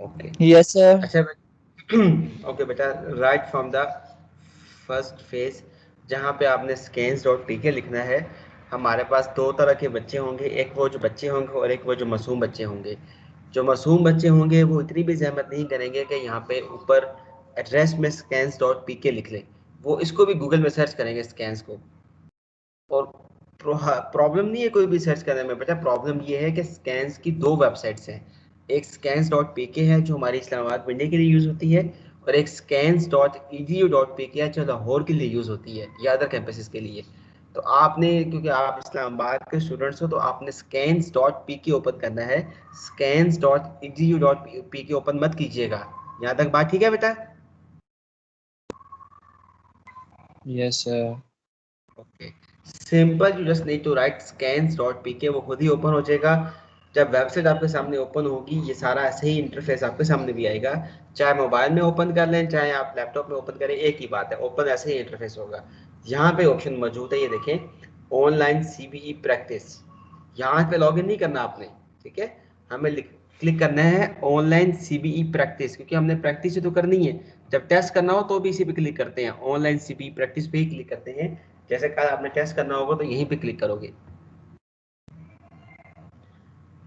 Okay. Yes sir. अच्छा okay बेटा, right from the first phase जहाँ पे आपने scans डॉट pk लिखना है। हमारे पास दो तरह के बच्चे होंगे, एक वो जो बच्चे होंगे और एक वो जो मासूम बच्चे होंगे। जो मासूम बच्चे होंगे वो इतनी भी जहमत नहीं करेंगे कि यहाँ पे ऊपर एड्रेस में scans डॉट pk लिख लें। वो इसको भी गूगल में सर्च करेंगे scans को। और प्रॉब्लम नहीं है कोई भी सर्च करने में बेटा, प्रॉब्लम ये है कि स्कैन्स की दो वेबसाइट्स हैं। एक scans डॉट pk है जो हमारी इस्लामाबाद मंडी के लिए यूज़ होती है, और एक scans dot edu dot pk है जो लाहौर के लिए यूज़ होती है या अदर कैंपसेस के लिए। तो आपने, क्योंकि आप इस्लामाबाद के स्टूडेंट्स हो, तो आपने scans डॉट pk ओपन करना है। scans dot edu dot pk open मत कीजिएगा। यहाँ तक बात ठीक है बेटा? Yes sir. Okay. Simple, you just need to write scans dot pk, वो खुद ही ओपन हो जाएगा। जब वेबसाइट आपके सामने ओपन होगी, ये सारा ऐसे ही इंटरफेस आपके सामने भी आएगा। चाहे मोबाइल में ओपन कर लें, चाहे आप लैपटॉप में ओपन करें, एक ही बात है, ओपन ऐसे ही इंटरफेस होगा। यहाँ पे ऑप्शन मौजूद है, ये देखें, ऑनलाइन सीबीई प्रैक्टिस। यहाँ पे लॉगिन नहीं करना आपने, ठीक है? हमें क्लिक करना है ऑनलाइन सीबीई प्रैक्टिस, क्योंकि हमने प्रैक्टिस ही तो करनी है। जब टेस्ट करना हो तो भी इसी पे क्लिक करते हैं, ऑनलाइन सीबीई प्रैक्टिस पे ही क्लिक करते हैं। जैसे कल आपने टेस्ट करना होगा तो यहीं पे क्लिक करोगे।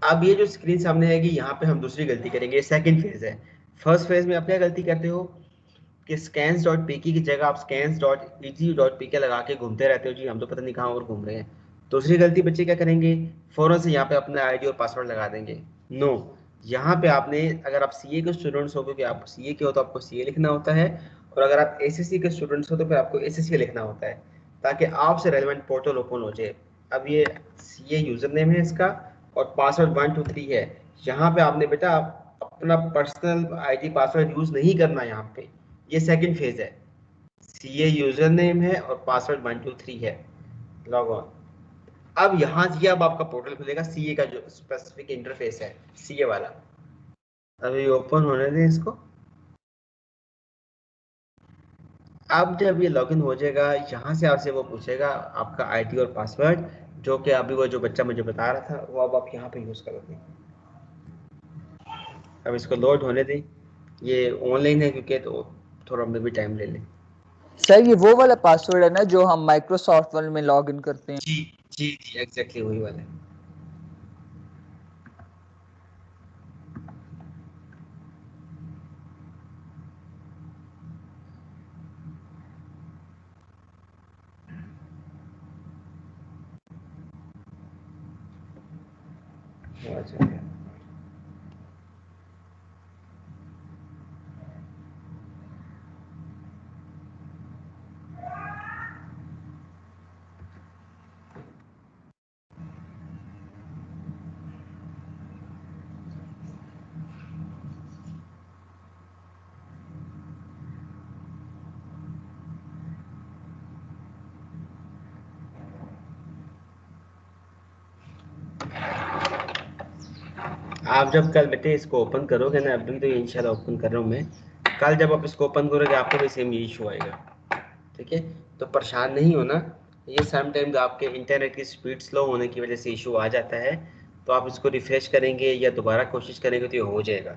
अब ये जो स्क्रीन सामने आएगी, यहाँ पे हम दूसरी गलती करेंगे, सेकंड फेज है। फर्स्ट फेज में आप क्या गलती करते हो कि scans डॉट pk की जगह आप scans dot edu dot pk लगा के घूमते रहते हो, जी हम तो पता नहीं कहाँ और घूम रहे हैं। दूसरी गलती बच्चे क्या करेंगे, फौरन से यहाँ पे अपना आईडी और पासवर्ड लगा देंगे। नो, यहाँ पे आपने, अगर आप सीए के स्टूडेंट्स हो, क्योंकि आप सीए के हो तो आपको सीए लिखना होता है, और अगर आप एसएससी के स्टूडेंट्स हो तो फिर आपको एसएससी लिखना होता है, ताकि आपसे रेलेवेंट पोर्टल ओपन हो जाए। अब ये सीए यूजर नेम है इसका, और पासवर्ड 123 है। यहाँ पे आपने बेटा अपना पर्सनल आईडी पासवर्ड यूज नहीं करना यहाँ पे। ये सेकंड फेज है। सीए यूजर नेम है और पासवर्ड 123 है। Log on. अब यहाँ से अब आपका पोर्टल खुलेगा, सीए का जो स्पेसिफिक इंटरफेस है, सीए वाला। अभी ओपन होने दें इसको। अब जब ये लॉगिन हो जाएगा, यहाँ से आपसे वो पूछेगा आपका आईडी और पासवर्ड, जो कि अभी वो जो बच्चा मुझे बता रहा था, वो अब आप यहाँ पे यूज करोगे। अब इसको लोड होने दें, ये ऑनलाइन है क्योंकि, तो थोड़ा मे भी टाइम ले लें। सर ये वो वाला पासवर्ड है ना जो हम माइक्रोसॉफ्ट वर्ड में लॉग इन करते हैं? जी जी जी, एग्जैक्टली वही वाला है। अच्छा। आप जब कल बेटे इसको ओपन करोगे ना, अभी तो इंशाल्लाह ओपन कर रहा हूँ मैं, कल जब आप इसको ओपन करोगे आपको भी सेम इशू आएगा, ठीक है? तो परेशान नहीं होना। ये समटाइम्स आपके इंटरनेट की स्पीड स्लो होने की वजह से इशू आ जाता है। तो आप इसको रिफ्रेश करेंगे या दोबारा कोशिश करेंगे तो ये हो जाएगा।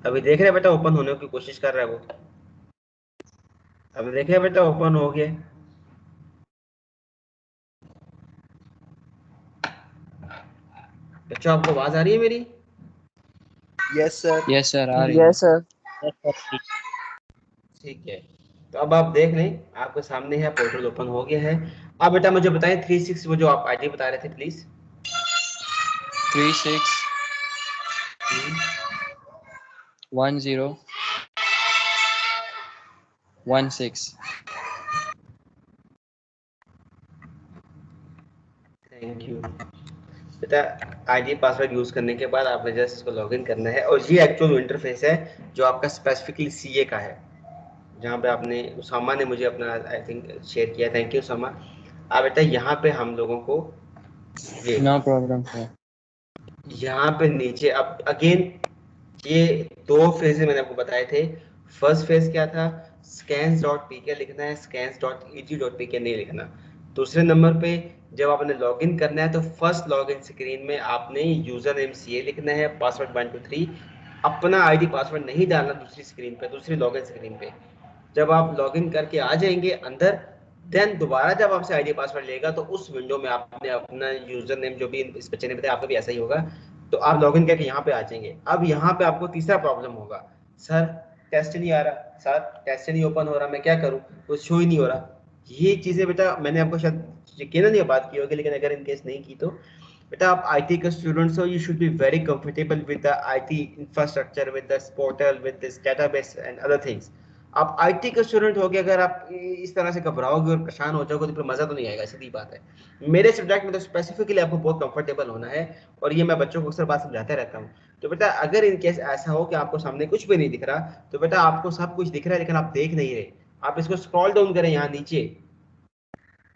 अभी देख रहे हैं बेटा, ओपन होने की कोशिश कर रहा है वो। अभी देख रहे हैं बेटा, ओपन हो गया। बच्चों आपको आवाज आ रही है मेरी? Yes sir. यस सर, आ रही है। Yes sir. ठीक है। तो अब आप देख लें, आपके सामने है, पोर्टल ओपन हो गया है। अब बेटा मुझे बताएं 36 वो जो आप आईडी बता रहे थे प्लीज। 361016। थैंक यू बेटा। आईडी पासवर्ड यूज करने के बाद आपने जस्ट इसको लॉगिन करना है, और ये एक्चुअल इंटरफेस है जो आपका स्पेसिफिकली सीए का है, जहाँ पे आपने, उसामा ने मुझे अपना आई थिंक शेयर किया, थैंक यू उसामा। अब बेटा यहाँ पे हम लोगों को, ये नो प्रॉब्लम सर। यहाँ पे नीचे अब अगेन, ये दो फेज मैंने आपको बताए थे। फर्स्ट फेज क्या था, scans डॉट pk लिखना है, scans dot edu dot pk नहीं लिखना। दूसरे नंबर पे जब आपने लॉगिन करना है तो फर्स्ट लॉगिन स्क्रीन में आपने यूजर नेम सीए लिखना है, पासवर्ड 123, अपना आईडी पासवर्ड नहीं डालना दूसरी स्क्रीन पे, दूसरी लॉगिन स्क्रीन पे। जब आप लॉगिन करके आ जाएंगे अंदर, देन दोबारा जब आपसे आईडी पासवर्ड लेगा तो उस विंडो में आपने अपना यूजर नेम, जो भी इस बच्चे ने बताया आपका भी ऐसा ही होगा, तो आप लॉगिन करके यहाँ पे आ जाएंगे। अब यहाँ पे आपको तीसरा प्रॉब्लम होगा, सर टेस्ट नहीं आ रहा, सर टेस्ट नहीं ओपन हो रहा, मैं क्या करूँ, कुछ शो ही नहीं हो रहा। ये चीजें बेटा मैंने आपको शायद यकीनन ये बात की होगी, लेकिन अगर इन केस नहीं की तो बेटा आप आईटी का स्टूडेंट हो, you should be very comfortable with the IT infrastructure, with this portal, with this database and other things. आप आईटी का स्टूडेंट हो गए, अगर आप इस तरह से घबराओगे और परेशान हो जाओगे तो फिर मजा तो नहीं आएगा, सीधी बात है। मेरे सब्जेक्ट में तो स्पेसिफिकली आपको बहुत कंफर्टेबल होना है, और ये मैं बच्चों को अक्सर बात समझाते रहता हूँ। तो बेटा अगर इन केस ऐसा हो कि आपको सामने कुछ भी नहीं दिख रहा, तो बेटा आपको सब कुछ दिख रहा है लेकिन आप देख नहीं रहे, आप इसको स्क्रॉल डाउन करें, यहाँ नीचे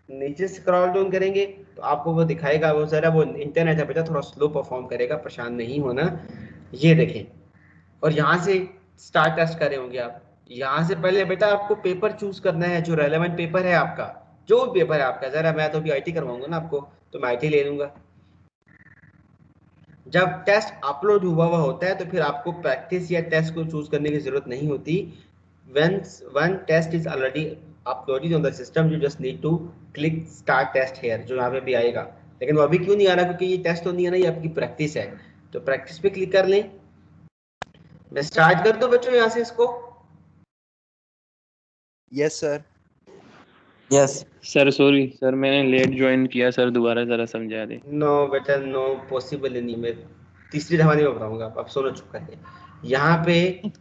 नीचे स्क्रॉल डाउन करेंगे तो आपको वो दिखाएगा, वो जरा वो इंटरनेट है बेटा थोड़ा स्लो परफॉर्म करेगा, परेशान नहीं होना। ये देखें, और यहाँ से स्टार्ट टेस्ट कर रहे होंगे आप। यहाँ से पहले बेटा आपको पेपर चूज करना है, जो रेलेवेंट पेपर है आपका, जो पेपर है आपका। जरा मैं तो अभी आईटी करवाऊंगा ना आपको, तो मैं आईटी ले लूंगा। जब टेस्ट अपलोड हुआ होता है तो फिर आपको प्रैक्टिस या टेस्ट को चूज करने की जरूरत नहीं होती। when test is already uploaded on the system, you just need to click start test here, जो यहाँ पे भी आएगा। लेकिन वो अभी क्यों नहीं आ रहा, क्योंकि ये टेस्ट तो नहीं है ना, ये आपकी प्रैक्टिस है। तो प्रैक्टिस पे क्लिक कर लें। मैं स्टार्ट कर दूं बच्चों यहाँ से इसको? Yes sir. Yes sir sorry sir, मैंने लेट ज्वाइन किया सर, दोबारा जरा समझा दे। नो बेटा नो, पॉसिबल नहीं, मैं तीसरी दफा नहीं बताऊंगा, आप सुनो चुप करके। यहाँ पे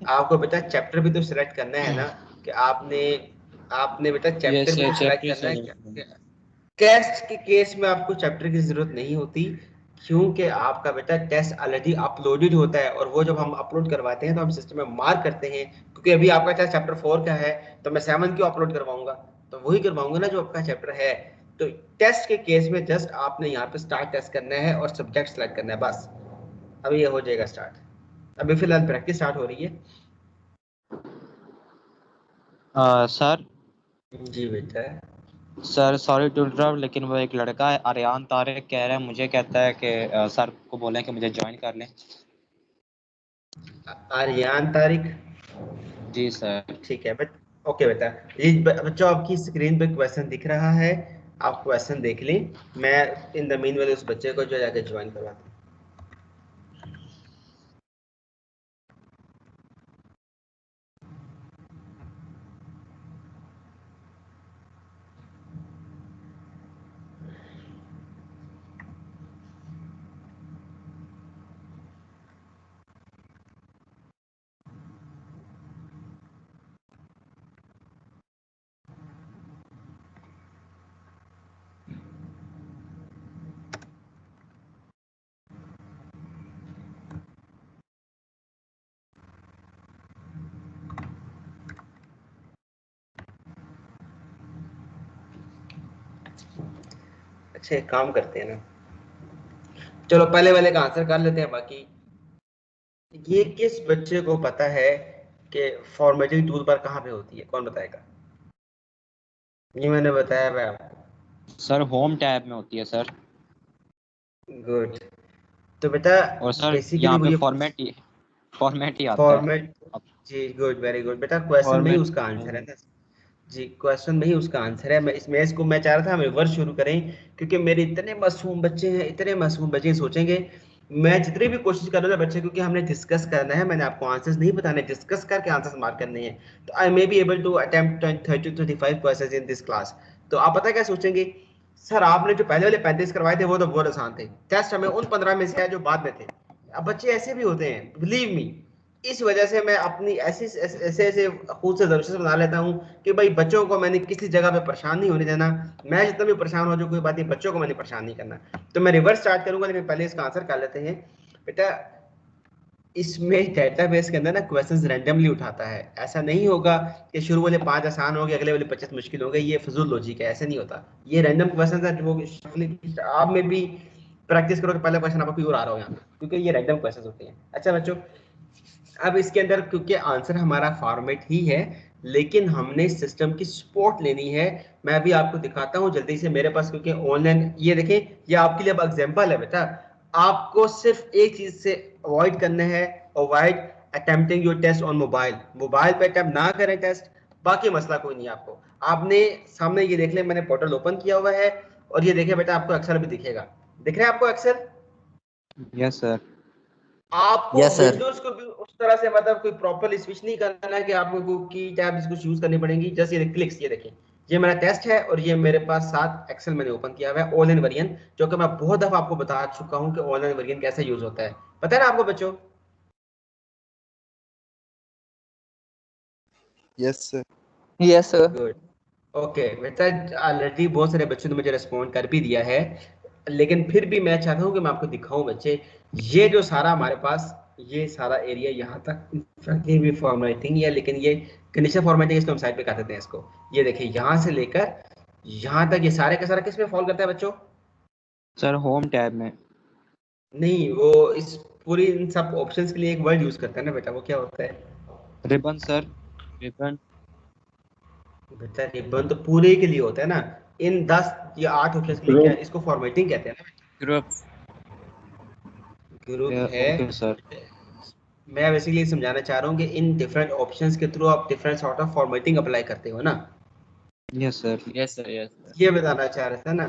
आपको बेटा चैप्टर भी तो सिलेक्ट करना है ना, कि आपने बेटा चैप्टर भी तो सिलेक्ट करना है। टेस्ट के केस में आपको चैप्टर की जरूरत नहीं होती, क्योंकि आपका बेटा टेस्ट ऑलरेडी अपलोडेड होता है, और वो जब हम अपलोड करवाते हैं तो हम सिस्टम में मार्क करते हैं। क्योंकि अभी आपका टेस्ट चैप्टर 4 का है, तो मैं 7 क्यों अपलोड करवाऊंगा, तो वही करवाऊंगा ना जो आपका चैप्टर है। तो टेस्ट के केस में जस्ट आपने यहाँ पे स्टार्ट टेस्ट करना है और सब्जेक्ट सेलेक्ट करना है, बस। अभी ये हो जाएगा स्टार्ट। अभी फिलहाल प्रैक्टिस स्टार्ट हो रही है। सर जी बेटा। सर सॉरी टू इंटरप्ट, लेकिन वो एक लड़का है आर्यान तारिक, कह रहा है, मुझे कहता है कि सर को बोलें कि मुझे ज्वाइन कर लें। आर्यान तारिक? जी सर। ठीक है ओके बेटा। ये बच्चों आपकी स्क्रीन पे क्वेश्चन दिख रहा है, आप क्वेश्चन देख लें। मैं इन द मीन वाले उस बच्चे को जो जाके ज्वाइन करवाता हूँ। अच्छा एक काम करते हैं ना, चलो पहले वाले का आंसर कर लेते हैं। बाकी ये किस बच्चे को पता है कि फॉर्मेटिंग टूल बार कहाँ पे होती है, कौन बताएगा? ये मैंने बताया मैं आपको। सर होम टैब में होती है सर। गुड। तो बेटा और सर बेसिकली यहाँ वो पे ये फॉर्मेट ही आता है। फॉर्मेट, जी गुड, वेरी गुड बेटा, क्वेश्चन में ही उसका आंसर है ना। जी क्वेश्चन में ही उसका आंसर है। मैं चाह रहा था हम रिवर्स शुरू करें, क्योंकि मेरे इतने मासूम बच्चे हैं, इतने मासूम बच्चे सोचेंगे मैं जितनी भी कोशिश कर रहा हूँ बच्चे, क्योंकि हमने डिस्कस करना है, मैंने आपको आंसर्स नहीं बताने, डिस्कस करके आंसर्स मार्क करने हैं। तो I may be able to attempt 30 to 35 questions in this class. तो आप पता क्या सोचेंगे, सर आपने जो पहले वाले 35 करवाए थे वो तो बहुत आसान थे, टेस्ट हमें उन 15 में से है जो बाद में थे। अब बच्चे ऐसे भी होते हैं, बिलीव मी। इस वजह से मैं अपनी ऐसे ऐसे खुद से दर्शक बना लेता हूँ कि भाई बच्चों को मैंने किसी जगह पे परेशान नहीं होने देना। मैं जितना भी परेशान हो जाऊँ कोई बात नहीं, बच्चों को मैंने परेशान नहीं करना। तो मैं रिवर्स स्टार्ट करूंगा, लेकिन पहले इसका आंसर कर लेते हैं। बेटा इसमें डेटाबेस के अंदर ना क्वेश्चंस रैंडमली उठाता है। ऐसा नहीं होगा कि शुरू वाले 5 आसान हो गए, अगले वाले 25 मुश्किल हो गए, ये फजूल लॉजिक है, ऐसे नहीं होता। ये रैंडम क्वेश्चंस है जो आप में भी प्रैक्टिस करो तो पहला क्वेश्चन आपको प्योर आ रहा हो यहाँ पे, क्योंकि ये रैंडम क्वेश्चंस होते हैं। अच्छा बच्चों, अब इसके अंदर क्योंकि आंसर हमारा फॉर्मेट ही है, लेकिन हमने सिस्टम की सपोर्ट लेनी है। मैं भी आपको दिखाता हूं जल्दी से, मेरे पास क्योंकि ऑनलाइन, ये देखें, ये आपके लिए अब एग्जांपल है बेटा। आपको सिर्फ एक चीज से अवॉइड करना है, avoid attempting your test on mobile, mobile पे अटेम्प्ट ना करें टेस्ट, बाकी मसला कोई नहीं आपको। आपने सामने ये देख लें, मैंने पोर्टल ओपन किया हुआ है और ये देखे बेटा आपको एक्सेल भी दिखेगा, दिख रहा है आपको एक्सेल? Yes sir. आपको Yes, sir. विंडोज को भी उस तरह से मतलब कोई प्रॉपर स्विच नहीं करना है कि आपको की टैब्स कुछ यूज करनी पड़ेंगी। जस्ट ये क्लिक्स, ये देखिए ये मेरा टेस्ट है और ये मेरे पास 7 एक्सेल मैंने ओपन किया हुआ है ऑल इन वेरिएंट, जो कि मैं बहुत दफा आपको बता चुका हूं कि ऑल इन वेरिएंट कैसे यूज होता है, पता है ना आपको बच्चों? Yes, sir. Yes, sir. Good, okay बेटा। ऑलरेडी बहुत सारे बच्चों ने मुझे रिस्पॉन्ड कर भी दिया है, लेकिन फिर भी मैं चाहता हूँ कि मैं आपको दिखाऊं बच्चे, ये जो सारा हमारे पास ये सारा एरिया यहाँ तक इनफैक्ट ये भी फॉर्मेटिंग है, लेकिन ये कंडीशन फॉर्मेटिंग इसको हम साइड पे कर देते हैं इसको। ये देखिए यहाँ से लेकर यहाँ तक ये सारे का सारा किस में फॉल करता है बच्चों? सर होम टैब में। नहीं, वो इस पूरी इन सब ऑप्शंस के लिए एक वर्ड यूज करता है ना बेटा, वो क्या होता है? Ribbon sir, ribbon. बेटा रिबन तो पूरे के लिए होता है ना, इन 10 या 8 ऑप्शंस के लिए क्या, इसको फॉर्मेटिंग कहते हैं ना। ग्रुप। ग्रुप है। Okay sir. मैं बेसिकली समझाना चाह रहा हूँ कि इन डिफरेंट ऑप्शंस के थ्रू आप different sort of formatting apply करते हो ना, yes sir. Yes sir, yes sir. ये बताना चाह रहा था ना।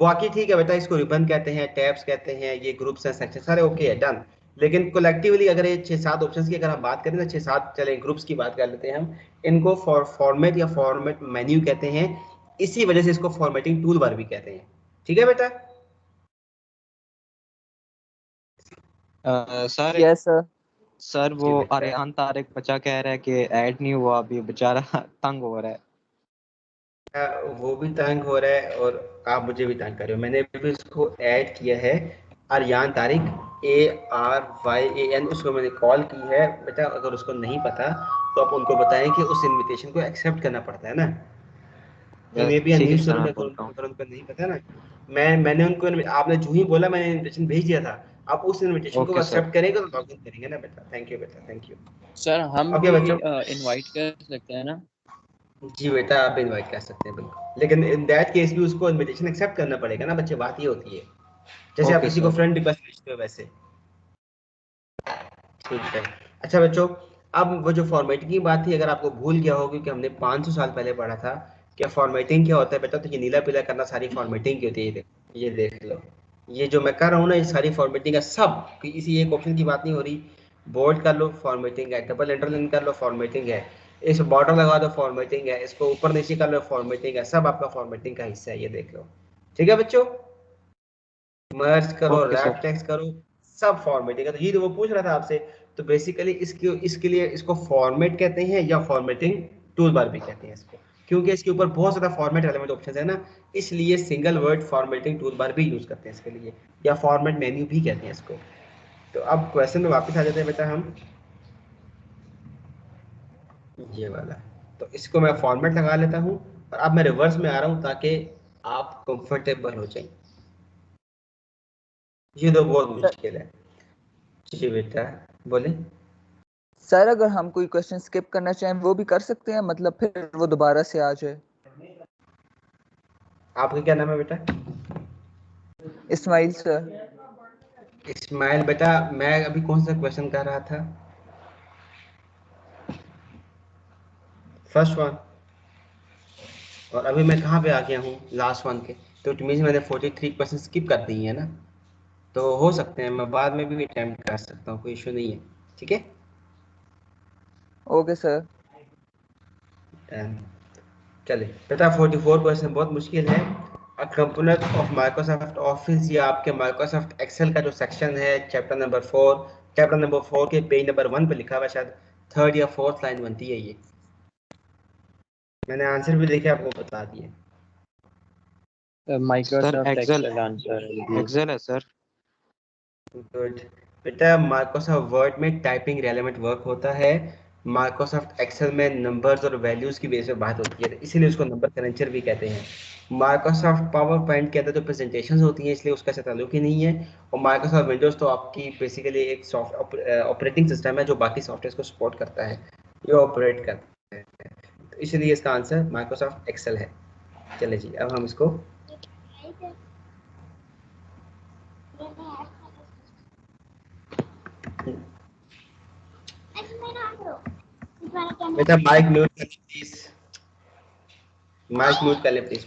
बाकी ठीक है बेटा, इसको रिबन कहते हैं, टैब्स कहते हैं, ये ग्रुप्स हैं, सेक्शन सारे ओके है, डन। लेकिन कोलेक्टिवली अगर ये 6-7 ऑप्शंस की अगर हम बात करें ना, 6-7 चले ग्रुप्स की बात कर लेते हैं हम, इनको फॉर्मेट या फॉर्मेट मेन्यू कहते हैं, इसी वजह से इसको फॉर्मेटिंग टूल बार भी कहते हैं। ठीक है बेटा? Sir Yes, sir. सर वो जी बेटा, अरियान तारिक बच्चा कह रहा है कि ऐड नहीं हुआ अभी, बेचारा तंग हो रहा है। वो भी तंग हो रहा है और आप मुझे भी तंग कर रहे हो। मैंने भी उसको ऐड किया है, अरियान तारिक, ARYAN, उसको मैंने कॉल की है बेटा। अगर उसको नहीं पता तो आप उनको बताएं कि उस इनविटेशन को एक्सेप्ट करना पड़ता है ना। ही मे बी अ ठीक न्यू है सर, मैं स्टूडेंट, बोलता हूँ। अगर उनको नहीं पता ना। मैंने उनको आपने जो ही बोला मैंने इनविटेशन भेज दिया था, आप उस इनविटेशन को ओके सर। एक्सेप्ट करेंगे तो लॉग इन करेंगे ना बेटा। थैंक यू बेटा, थैंक यू। सर हम ओके भी बच्चों, इनवाइट कर सकते हैं ना? जी बेटा आप इनवाइट कर सकते हैं बिल्कुल, लेकिन इन दैट केस भी उसको इनविटेशन एक्सेप्ट करना पड़ेगा ना बच्चे, बात ये होती है जैसे आप ओके किसी को सर। फ्रेंड रिक्वेस्ट भेजते हो वैसे। ठीक है। अच्छा बच्चों, अब वो जो फॉर्मेटिंग की बात थी, अगर आपको भूल गया हो क्योंकि हमने 500 साल पहले पढ़ा था क्या फॉर्मेटिंग क्या होता है बेटा, तो ये नीला पीला करना सारी फॉर्मेटिंग की होती है। ये देख लो, ये जो मैं कर रहा हूँ ना, ये सारी फॉर्मेटिंग है सब, इसी एक ऑप्शन की बात नहीं हो रही। बोल्ड कर लो फॉर्मेटिंग है, डबल अंडरलाइन कर लो फॉर्मेटिंग है, इस बॉर्डर लगा दो फॉर्मेटिंग है, इसको ऊपर नीचे कर लो फॉर्मेटिंग है, सब आपका फॉर्मेटिंग का हिस्सा है, ये देख लो। ठीक है बच्चों, मर्ज करो, ओके रैप सर। टेक्स्ट करो, सब फॉर्मेटिंग है। तो ये तो वो पूछ रहा था आपसे, तो बेसिकली इसके लिए इसको फॉर्मेट कहते हैं या फॉर्मेटिंग टूल बार भी कहते हैं इसको, क्योंकि इसके ऊपर बहुत ज्यादा फॉर्मेट एलिमेंट ऑप्शन है ना, इसलिए single word formatting tool bar भी यूज करते हैं इसके लिए, या फॉर्मेट मेन्यू भी कहते हैं इसको। तो अब क्वेश्चन में वापस आ जाते हैं बेटा हम, ये वाला। तो इसको मैं फॉर्मेट लगा लेता हूँ और अब मैं रिवर्स में आ रहा हूँ ताकि आप कंफर्टेबल हो जाए। ये तो बहुत सर, मुश्किल है। जी बेटा, बोले। सर अगर हम कोई क्वेश्चन स्किप करना चाहें वो भी कर सकते हैं, मतलब फिर वो दोबारा से आ जाए। आपका क्या नाम है बेटा? इस्माइल सर। इस्माइल बेटा, मैं अभी कौन सा क्वेश्चन कर रहा था? फर्स्ट वन, और अभी मैं कहाँ पे आ गया हूँ? लास्ट वन के। तो इट मीन्स मैंने 43 क्वेश्चन स्किप कर दिए हैं ना, तो हो सकते हैं मैं बाद में भी अटेम्प्ट कर सकता हूँ, कोई इशू नहीं है। ठीक है। Okay sir. चलिए बेटा, 44 क्वेश्चन बहुत मुश्किल है। A component of Microsoft office, ये आपके माइक्रोसॉफ्ट एक्सेल का जो सेक्शन है, चैप्टर नंबर 4, चैप्टर नंबर 4 के पेज नंबर 1 पे लिखा हुआ है, शायद थर्ड या फोर्थ लाइन बनती है ये। मैंने आंसर भी देखे आपको बता दिए। Sir Microsoft Excel, Excel answer है। एक्सेल है सर। गुड बेटा, माइक्रोसॉफ्ट वर्ड में टाइपिंग रेलेवेंट वर्क होता है, माइक्रोसॉफ्ट एक्सेल में नंबर्स और वैल्यूज की बेस पे बात होती है, इसीलिए उसको नंबर क्रंचर भी कहते हैं। माइक्रोसॉफ्ट पावर पॉइंट के अंदर जो प्रेजेंटेशन होती हैं इसलिए उसका ताल्लुक ही नहीं है। और माइक्रोसॉफ्ट विंडोज तो आपकी बेसिकली एक सॉफ्ट ऑपरेटिंग सिस्टम है जो बाकी सॉफ्टवेयर को सपोर्ट करता है, ये ऑपरेट करता है, तो इसलिए इसका आंसर माइक्रोसॉफ्ट एक्सेल है। चले जी, अब हम इसको बेटा माइक म्यूट कर ले प्लीज, माइक म्यूट कर ले प्लीज।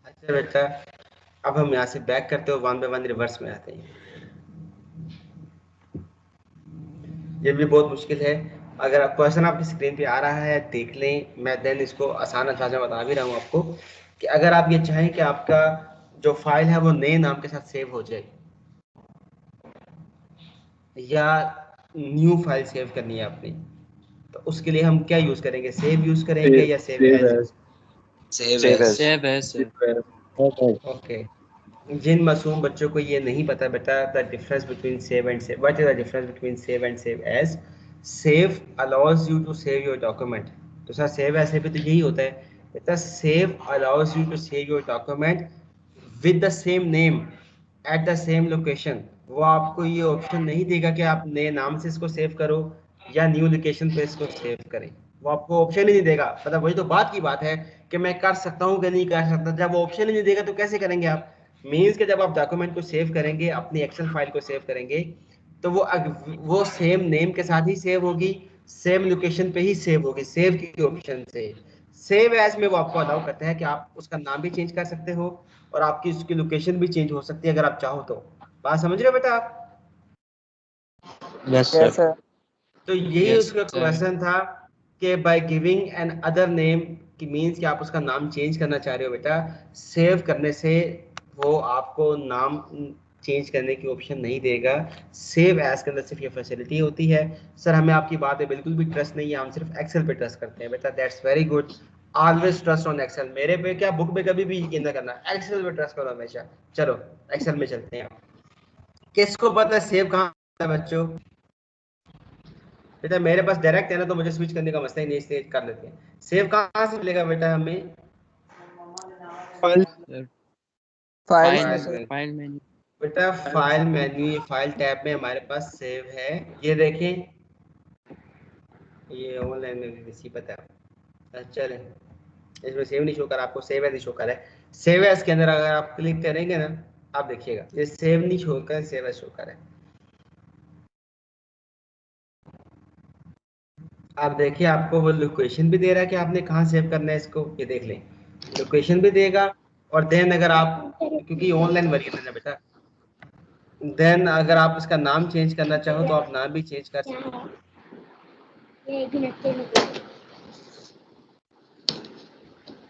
अच्छा बेटा, अब हम यहाँ से बैक करते हो, 1 by 1 रिवर्स में आते हैं। ये भी बहुत मुश्किल है। अगर क्वेश्चन आपकी स्क्रीन पे आ रहा है देख लें, मैं देन इसको आसान अंदाज में बता भी रहा हूँ आपको कि अगर आप ये चाहें कि आपका जो फाइल है वो नए नाम के साथ सेव हो जाए या न्यू फाइल सेव करनी है आपने, तो उसके लिए हम क्या यूज करेंगे, सेव यूज करेंगे या save as? Save as. Save है सर। ओके, जिन मासूम बच्चों को ये नहीं पता बेटा the difference between save and save, what is the difference between save and save as? Save allows you to save your document, तो सर सेव ऐसे भी तो यही होता है बेटा, save allows you to save your document with the same name at the same location. वो आपको ये ऑप्शन नहीं देगा कि आप नए नाम से इसको सेव करो या न्यू लोकेशन पे इसको सेव करें, वो आपको ऑप्शन ही नहीं देगा। मतलब वही तो बात की बात है कि मैं कर सकता हूँ कि नहीं कर सकता, जब वो ऑप्शन ही नहीं देगा तो कैसे करेंगे आप? मीन्स कि जब आप डॉक्यूमेंट को सेव करेंगे, अपनी एक्सेल फाइल को सेव करेंगे, तो वो सेम नेम के साथ ही सेव होगी, सेम लोकेशन पे ही सेव होगी, सेव की ऑप्शन से। सेव एज में वो आपको अलाउ करता है कि आप उसका नाम भी चेंज कर सकते हो और आपकी उसकी लोकेशन भी चेंज हो सकती है अगर आप चाहो तो। बात समझ रहे हो बेटा आप? Yes yes sir. सर। तो यही Yes, उसका sir. क्वेश्चन था कि by giving an other name की मीन्स कि आप उसका नाम चेंज करना चाह रहे हो बेटा, सेव करने से वो आपको नाम चेंज करने की ऑप्शन नहीं देगा। सेव एज के अंदर सिर्फ ये फैसिलिटी होती है। सर हमें आपकी बात है बिल्कुल भी ट्रस्ट नहीं है, हम सिर्फ एक्सेल पे ट्रस्ट करते हैं बेटा, that's very good. Always trust on Excel, मेरे पे क्या बुक पे कभी भी यकीन ना करना, एक्सेल पे ट्रस्ट करो हमेशा। चलो एक्सेल में चलते हैं। किसको पता है सेव कहाँ है बच्चों? बेटा मेरे पास डायरेक्ट है ना, तो मुझे स्विच करने का मसला ही नहीं, इसलिए कर लेते हैं। सेव कहाँ से मिलेगा बेटा हमें? File. फाइल्स फाइल में फाइल सर। में फाइल मेन्यू। बेटा, फाइल मेन्यू, ये फाइल टैब में हमारे पास सेव है, ये देखें, ये ऑनलाइन में भी इसी पता है। चले, इसमें सेव नहीं शो कर, आपको सेव एज शो कर है। सेव एज के अंदर अगर आप क्लिक करेंगे ना, आप देखिएगा ये सेव नहीं शो कर, सेव एज शो कर है। आप देखिए, आपको वो लोकेशन भी दे रहा है कि आपने कहाँ सेव करना है इसको, ये देख लें, लोकेशन भी देगा। और देन अगर आप, क्योंकि ऑनलाइन वर्जन है ना बेटा, देन अगर आप इसका नाम चेंज करना चाहो तो आप नाम भी चेंज कर सकते हो।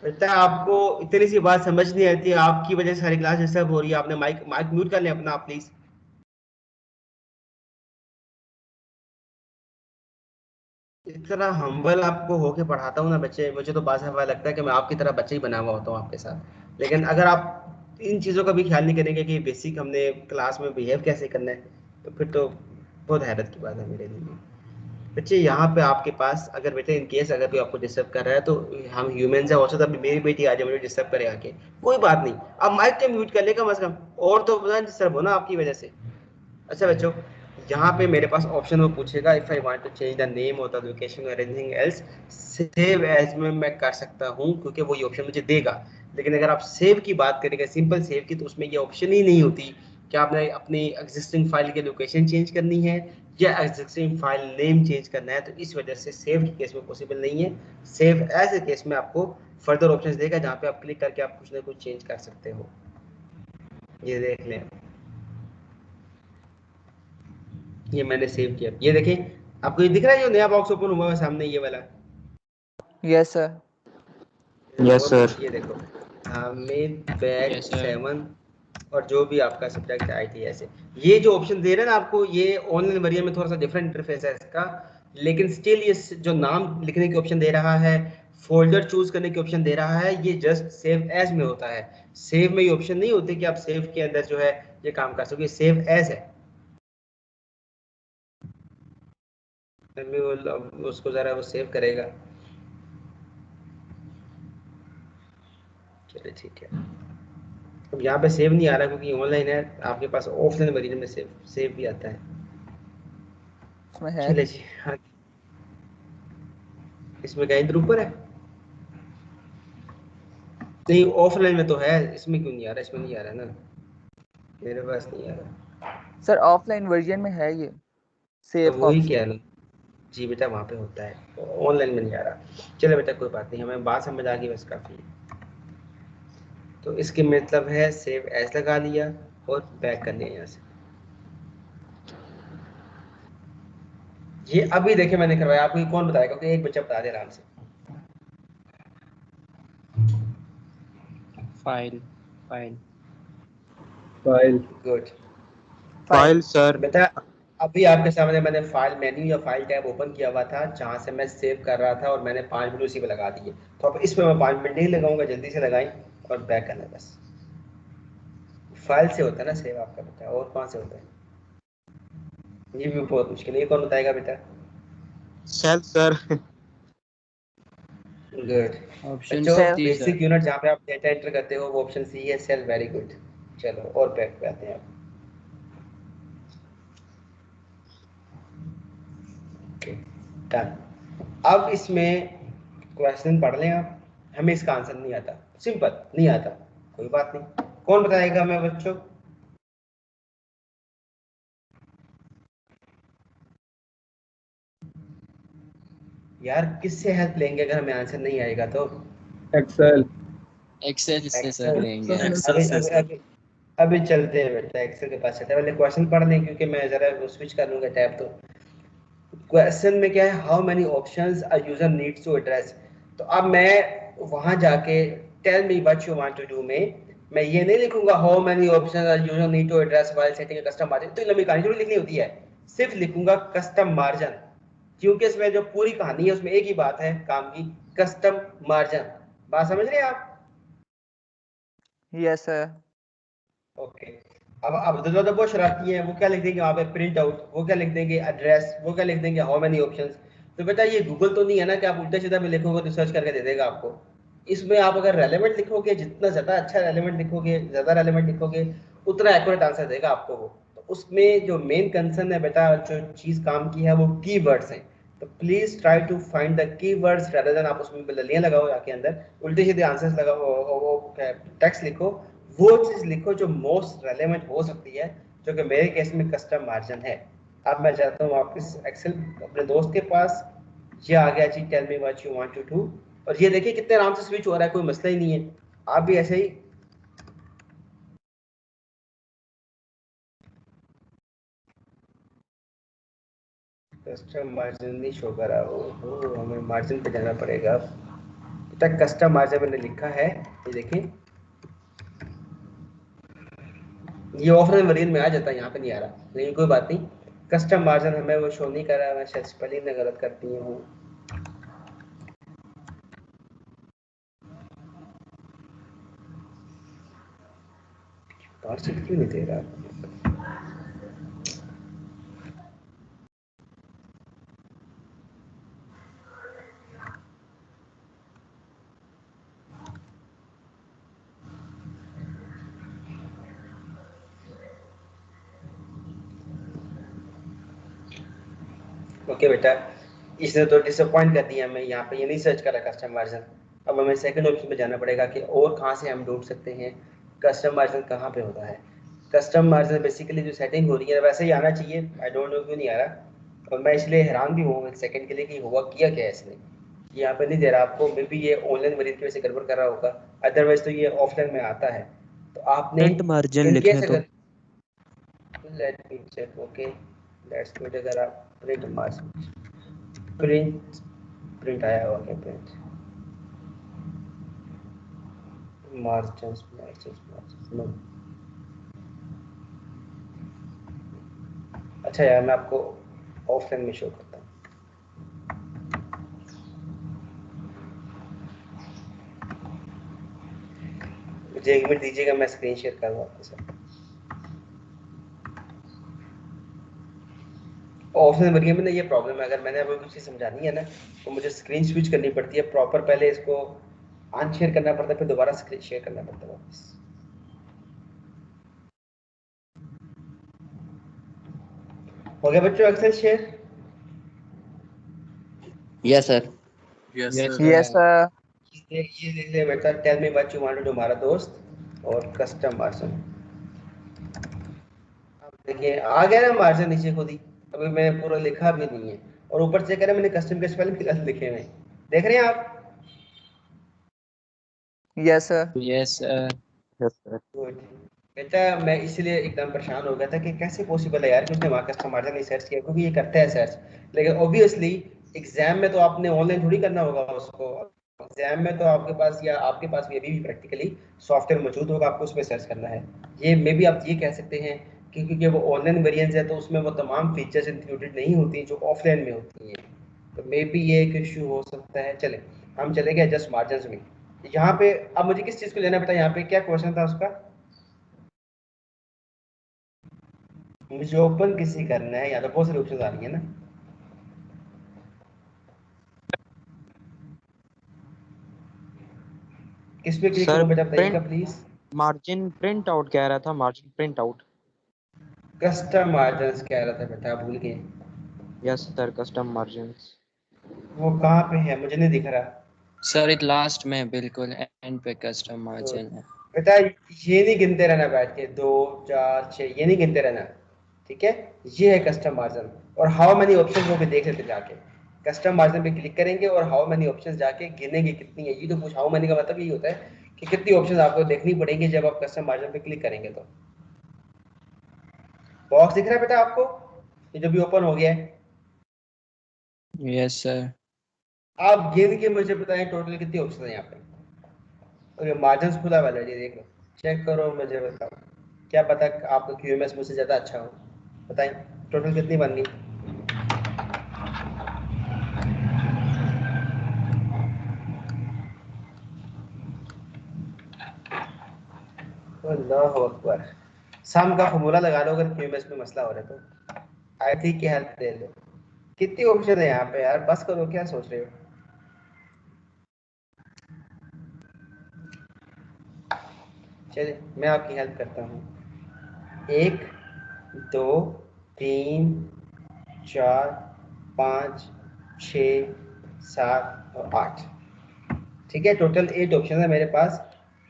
बेटा आपको इतनी सी बात समझ नहीं आती, आपकी वजह से सारी क्लास डिस्टर्ब हो रही है। आपने माइक माइक म्यूट कर लें अपना आप प्लीज। इतना हम्बल आपको होके पढ़ाता हूँ ना बच्चे, मुझे तो बात हवा लगता है कि मैं आपकी तरह बच्चे ही बना हुआ होता हूँ आपके साथ। लेकिन अगर आप इन चीज़ों का भी ख्याल नहीं करेंगे कि बेसिक हमने क्लास में बिहेव कैसे करना है, तो फिर तो बहुत हैरत की बात है मेरे लिए। बच्चे यहाँ पे आपके पास अगर बेटे इन केस अगर कोई आपको डिस्टर्ब कर रहा है, तो हम ह्यूमन है, हो सकता है मेरी बेटी आज मुझे डिस्टर्ब करे आके, कोई बात नहीं, अब माइक तो म्यूट कर ले कम से कम, और तो डिस्टर्ब हो ना आपकी वजह से। अच्छा बच्चों, यहाँ पे मेरे पास ऑप्शन वो पूछेगा if I want to change the name और द लोकेशन और एनीथिंग एल्स, सेव एज में मैं कर सकता हूँ क्योंकि वो ये ऑप्शन मुझे देगा। लेकिन अगर आप सेव की बात करेंगे, सिंपल सेव की, तो उसमें ये ऑप्शन ही नहीं होती कि आपने अपनी एग्जिस्टिंग फाइल की लोकेशन चेंज करनी है या एग्जिस्टिंग फाइल नेम चेंज करना है, तो इस वजह से सेव के केस में पॉसिबल नहीं है। सेव एज ए केस में आपको फर्दर ऑप्शंस देगा जहाँ पे आप क्लिक करके आप कुछ ना कुछ चेंज कर सकते हो। ये देख लें, ये मैंने सेव किया, ये देखें, आपको ये दिख रहा है जो नया बॉक्स ओपन हुआ है सामने, ये वाला? Yes sir. Yes sir. ये देखो, हामिद बैग Yes, sir. 7 और जो भी आपका सब्जेक्ट आईटी, ऐसे ये जो ऑप्शन दे रहे हैं ना आपको, ये ऑनलाइन वर्जन में थोड़ा सा डिफरेंट इंटरफेस है इसका, लेकिन स्टिल ये जो नाम लिखने की ऑप्शन दे रहा है, फोल्डर चूज करने की ऑप्शन दे रहा है, ये जस्ट सेव एज में होता है। सेव में ये ऑप्शन नहीं होती कि आप सेव के अंदर जो है ये काम कर सकोगे, सेव एज है। उसको जरा वो सेव करेगा, चलिए ठीक है। अब यहाँ पे सेव नहीं आ रहा क्योंकि ऑनलाइन है, आपके पास ऑफलाइन वर्जन में सेव भी आता है। इसमें है। चले जी, हाँ, इसमें कहीं इधर ऊपर है, नहीं ऑफलाइन में तो है, इसमें क्यों नहीं आ रहा? इसमें नहीं आ रहा ना, मेरे पास नहीं आ रहा। सर ऑफलाइन वर्जन में है ये तो सेव वही ऑप्शन। कह रहा हूँ। जी बेटा वहाँ पे होता है, ऑनलाइन में नहीं आ रहा। चलो बेटा कोई बात नहीं, हमें बात समझ आ गई, बस काफ़ी है। तो इसके मतलब है सेव एज लगा लिया और बैक करने हैं यहाँ से। ये अभी देखिए मैंने करवाया, आपको ये कौन बताएगा? क्योंकि एक बच्चा बता दे आराम से। File file file good file sir. बेटा। अभी आपके सामने मैंने फाइल मेन्यू या फाइल टैब ओपन किया हुआ था, जहां से मैं सेव कर रहा था, और मैंने 5 मिनट उसी पे लगा दिए। तो अब इसमें मैं 5 मिनट नहीं लगाऊंगा, जल्दी से लगाई और बैक करना बस। फाइल से होता है ना सेव आपका बेटा, और कौन से होता है? ये भी बहुत मुश्किल है, ये कौन बताएगा बेटा? Cell sir. गुड ऑप्शन बच्चों, cell C sir. Basic unit जहाँ पे आप डेटा एंटर करते हो वो ऑप्शन सी है, सेल। Very good. चलो और बैक पे आते हैं आप। Okay done. अब इसमें क्वेश्चन पढ़ लें आप। हमें इसका आंसर नहीं आता, सिंपल नहीं आता, कोई बात नहीं। कौन बताएगा हमें बच्चों? यार किससे हेल्प लेंगे अगर हमें आंसर नहीं आएगा तो? एक्सेल। एक्सेल से सर एक्सेल। लेंगे। अभी अभी अभी अभी चलते हैं बेटा, एक्सेल के पास चलते हैं। पहले क्वेश्चन पढ़ लें, क्योंकि मैं जरा स्विच कर लूंगा टैब। तो क्वेश्चन में क्या है? How many options a user needs to address. तो अब मैं वहां जाके tell me what you want to do में मैं ये नहीं लिखूंगा how many options a user need to address while setting a custom margin. तो लंबी कहानी थोड़ी लिखनी होती है, सिर्फ लिखूंगा कस्टम मार्जिन। क्योंकि इसमें जो पूरी कहानी है उसमें एक ही बात है काम की, कस्टम मार्जिन। बात समझ रहे हैं आप? Yes sir. ओके। अब अब्दुल्ला तो बहुत शरारती है, वो क्या लिख देंगे वहाँ पे? Print out. वो क्या लिख देंगे? एड्रेस। वो क्या लिख देंगे? How many options. तो बेटा ये गूगल तो नहीं है ना कि आप उल्टा सीधा में लिखोगे तो सर्च करके दे देगा आपको। इसमें आप अगर रेलेवेंट लिखोगे, जितना ज्यादा अच्छा रेलेवेंट लिखोगे, ज्यादा रेलेवेंट लिखोगे, उतना एक्यूरेट आंसर देगा आपको वो। तो उसमें जो मेन कंसर्न है बेटा, जो चीज काम की है वो कीवर्ड्स हैं। तो please try to find the keywords rather than आप उसमें ललियां लगाओ जाके अंदर, उल्टे सीधे आंसर्स लगाओ, वो टेक्स्ट लिखो। वो चीज लिखो जो मोस्ट रेलेवेंट हो सकती है, जो कि मेरे केस में कस्टम मार्जिन है। अब मैं चाहता हूँ वापस एक्सेल अपने दोस्त के पास। ये आ गया जी, tell me what you want to do. और ये देखिए कितने आराम से स्विच हो रहा है, कोई मसला ही नहीं है। आप भी ऐसे ही कस्टम मार्जिन नहीं शो करा। ओहो, हमें मार्जिन पे जाना पड़ेगा। तक कस्टम मार्जिन मैंने लिखा है, ये देखिए, ये ऑफर वेरिएंट में आ जाता है, यहाँ पे नहीं आ रहा, लेकिन कोई बात नहीं। कस्टम मार्जिन हमें वो शो नहीं कर रहा, मैं शायद स्पेलिंग में गलत कर दी हूँ। पार्सल क्यों नहीं दे रहा? ओके बेटा, इसने तो डिसअपॉइंट कर दिया हमें। यहाँ पे ये नहीं सर्च कर रहा कस्टम मार्जिन। अब हमें सेकंड ऑप्शन पे जाना पड़ेगा कि और कहाँ से हम ढूंढ सकते हैं कस्टम मार्जिन कहाँ पे होता है। कस्टम मार्जिन बेसिकली जो सेटिंग हो रही है वैसे ही आना चाहिए, आई डोंट नो क्यों नहीं आ रहा। और मैं इसलिए हैरान भी हूँ एक सेकंड के लिए कि हुआ क्या क्या है इसने। यहाँ पे नहीं दे रहा आपको, मे बी ये ऑनलाइन वेरिएंट की वजह से गड़बड़ कर रहा होगा, अदरवाइज तो ये ऑफलाइन में आता है। तो आपने प्रिंट मार्जिन इनकेस लिखें तो अगर let me check, okay let's good. अगर आप प्रिंट मार्जिन, प्रिंट प्रिंट आया हुआ क्या? Print margins margins margins no. अच्छा यार, मैं आपको ऑफलाइन में शो करता हूँ। मुझे 1 मिनट दीजिएगा, मैं स्क्रीन शेयर कर रहा हूँ आपके साथ। ऑफलाइन वेरिएंट में ना ये प्रॉब्लम है, अगर मैंने आपको कुछ चीज़ समझानी है ना तो मुझे स्क्रीन स्विच करनी पड़ती है प्रॉपर। पहले इसको अनशेयर करना पड़ता है, फिर दोबारा स्क्रीन शेयर करना पड़ता है वापस। हो गया बच्चों Excel share? Yes sir. Yes yes sir. Yes sir. Sir. ये लिख ले बेटा, tell me what you want to do, हमारा दोस्त, और कस्टम मार्जिन। देखिए आ गया ना मार्जिन नीचे खुद ही, अभी मैं पूरा लिखा भी नहीं है, और ऊपर चेक करें मैंने कस्टम के स्पेलिंग गलत लिखे हुए हैं, देख रहे हैं आप? Yes sir. Yes, sir. Yes sir. Good बेटा, मैं इसलिए एकदम परेशान हो गया था कि कैसे पॉसिबल है यार कि उसने वहाँ कस्टम मार्जिन नहीं सर्च किया, क्योंकि ये करता है सर्च, लेकिन ऑब्वियसली एग्जाम में तो आपने ऑनलाइन थोड़ी करना होगा उसको, एग्जाम में तो आपके पास या आपके पास भी अभी भी प्रैक्टिकली सॉफ्टवेयर मौजूद होगा, आपको उसमें सर्च करना है। ये मे भी आप ये कह सकते हैं कि क्योंकि वो ऑनलाइन वेरिएंस है तो उसमें वो तमाम फीचर्स इंक्लूडेड नहीं होती जो ऑफलाइन में होती हैं, तो मे बी ये एक इशू हो सकता है। चले हम चले गए जस्ट मार्जिन में। यहाँ पे अब मुझे किस चीज़ को लेना पता, यहाँ पे क्या क्वेश्चन था उसका, मुझे ओपन किसी करना है, या तो बहुत सारी ऑप्शन आ रही है ना, किस पे क्लिक सर करूं बेटा बताइएगा print please. Margin print out कह रहा था, margin print out. Custom margin कह रहा था बेटा, भूल गए। Yes sir, custom margin. वो कहाँ पे है, मुझे नहीं दिख रहा। Sir, it last में बिल्कुल end पे custom तो margin है। बेटा ये नहीं गिनते रहना बैठ के, 2 4 6 ये नहीं गिनते रहना, ठीक है? ये है कस्टम मार्जिन, और हाउ मेनी ऑप्शन वो भी देख लेते जाके, कस्टम मार्जिन पे क्लिक करेंगे और हाउ मेनी ऑप्शन जाके गिनेंगे कितनी है, ये तो पूछ, हाउ मेनी का मतलब यही होता है कि कितनी ऑप्शन आपको देखनी पड़ेंगी जब आप कस्टम मार्जिन पे क्लिक करेंगे। तो बॉक्स दिख रहा है बेटा आपको, ये जो भी ओपन हो गया है? Yes, sir. आप गिन के मुझे बताएं टोटल कितनी ऑप्शन है यहाँ पे, और ये मार्जिन खुला वाला है, ये देख लो, चेक करो, मुझे बताओ, क्या पता आपका क्यूएमएस मुझसे ज़्यादा अच्छा हो, बताएं टोटल कितनी बन गई? अल्लाह अकबर, सम का फॉर्मूला लगा लो अगर क्यूएमएस में मसला हो रहा है तो, आईटी की हेल्प ले लो। कितनी ऑप्शन है यहाँ पे यार, बस करो, क्या सोच रहे हो? चलिए मैं आपकी हेल्प करता हूँ। 1 2 3 4 5 6 7 और 8, ठीक है? टोटल 8 ऑप्शन है मेरे पास,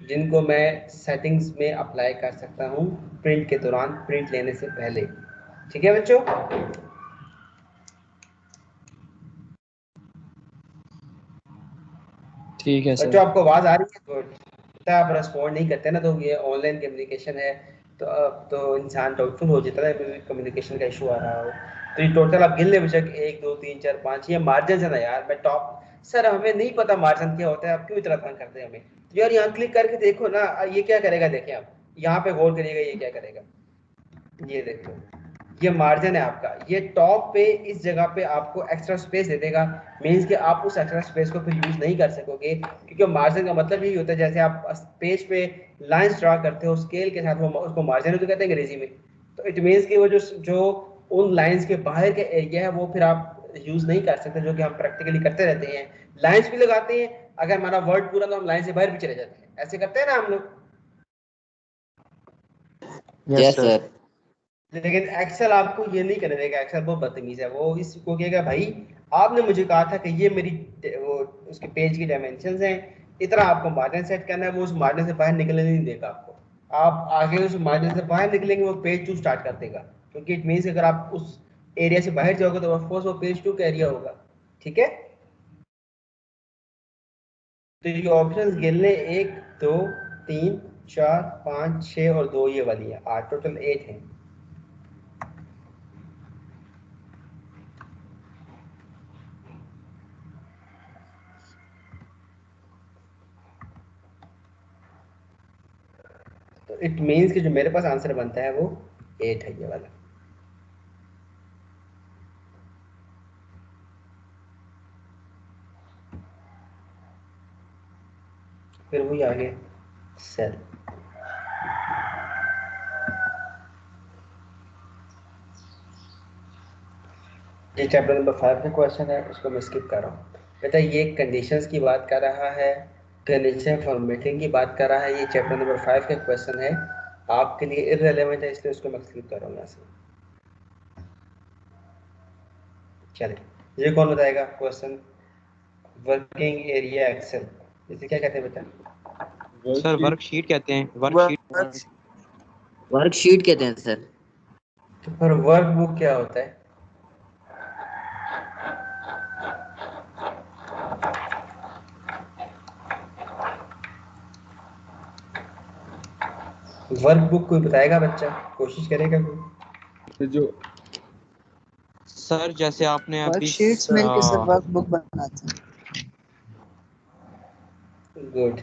जिनको मैं सेटिंग्स में अप्लाई कर सकता हूँ प्रिंट के दौरान, प्रिंट लेने से पहले, ठीक है बच्चों? ठीक है बच्चों सर। आपको आवाज आ रही है? गुड। आप रिस्पॉन्ड नहीं करते ना, तो ये ऑनलाइन कम्युनिकेशन है, तो अब तो इंसान डाउटफुल हो जाता है कम्युनिकेशन का इशू आ रहा हो। तो ये टोटल आप गिन ले बेशक, 1 2 3 4 5, ये मार्जिन है ना यार, मैं टॉप, सर हमें नहीं पता मार्जिन क्या होता है, आप क्यों इतना तंग करते हैं हमें? तो यार यहाँ क्लिक करके देखो ना, ये क्या करेगा, देखें आप यहाँ पे गौर करिएगा, ये क्या करेगा, ये देखो, ये मार्जिन है आपका, ये टॉप पे इस जगह पे आपको एक्स्ट्रा स्पेस दे देगा, मींस कि आप उस एक्स्ट्रा स्पेस को फिर यूज नहीं कर सकोगे, क्योंकि मार्जिन का मतलब यही होता है, जैसे आप पेज पे लाइंस ड्रा करते हो स्केल के साथ, वो उसको मार्जिन तो कहते हैं अंग्रेजी में, तो इट मींस कि वो जो उन लाइंस के बाहर के एरिया है वो फिर आप यूज नहीं कर सकते, जो कि हम प्रैक्टिकली करते रहते हैं, लाइंस भी लगाते हैं, अगर हमारा वर्ड पूरा तो हम लाइन से बाहर भी चले जाते हैं, ऐसे करते हैं ना हम लोग। Yes Yes, sir. sir. लेकिन एक्सेल आपको ये नहीं करने देगा, एक्सेल बहुत बदतमीज है, वो इसको कहेगा भाई आपने मुझे कहा था कि ये मेरी वो उसके पेज की डायमेंशंस हैं, इतना आपको मार्जिन सेट करना है, वो उस मार्जिन से बाहर निकलने नहीं देगा आपको, आप आगे उस मार्जिन से बाहर निकलेंगे वो पेज 2 स्टार्ट कर देगा, क्योंकि इट मीन्स अगर आप उस एरिया से बाहर जाओगे तो ऑफकोर्स वो पेज 2 का एरिया होगा, ठीक है? तो ये ऑप्शन गिन ले, 1 2 3 4 5 6 और 2 ये वाली है, 8, टोटल 8 है। तो इट मीन्स कि जो मेरे पास आंसर बनता है वो 8 है, ये वाला। फिर वही आगे सेल, ये चैप्टर नंबर 5 का क्वेश्चन है, उसको मैं स्किप कर रहा हूँ बेटा। ये कंडीशंस की बात कर रहा है, कंडीशन फॉर्मेटिंग की बात कर रहा है, ये चैप्टर नंबर 5 का क्वेश्चन है, आपके लिए इररिलेवेंट है, इसलिए उसको मैं स्किप कर रहा हूँ यहाँ से। चलिए ये कौन बताएगा क्वेश्चन, वर्किंग एरिया एक्सेल, इसे क्या कहते हैं बेटा? सर वर्कशीट कहते हैं, वर्कशीट। वर्कशीट कहते हैं सर। तो फिर वर्क बुक क्या होता है? वर्क बुक कोई बताएगा बच्चा? कोशिश करेगा कोई? तो जो सर जैसे आपने अभी वर्कशीट्स मिलके सर वर्कबुक बनाते हैं। Good.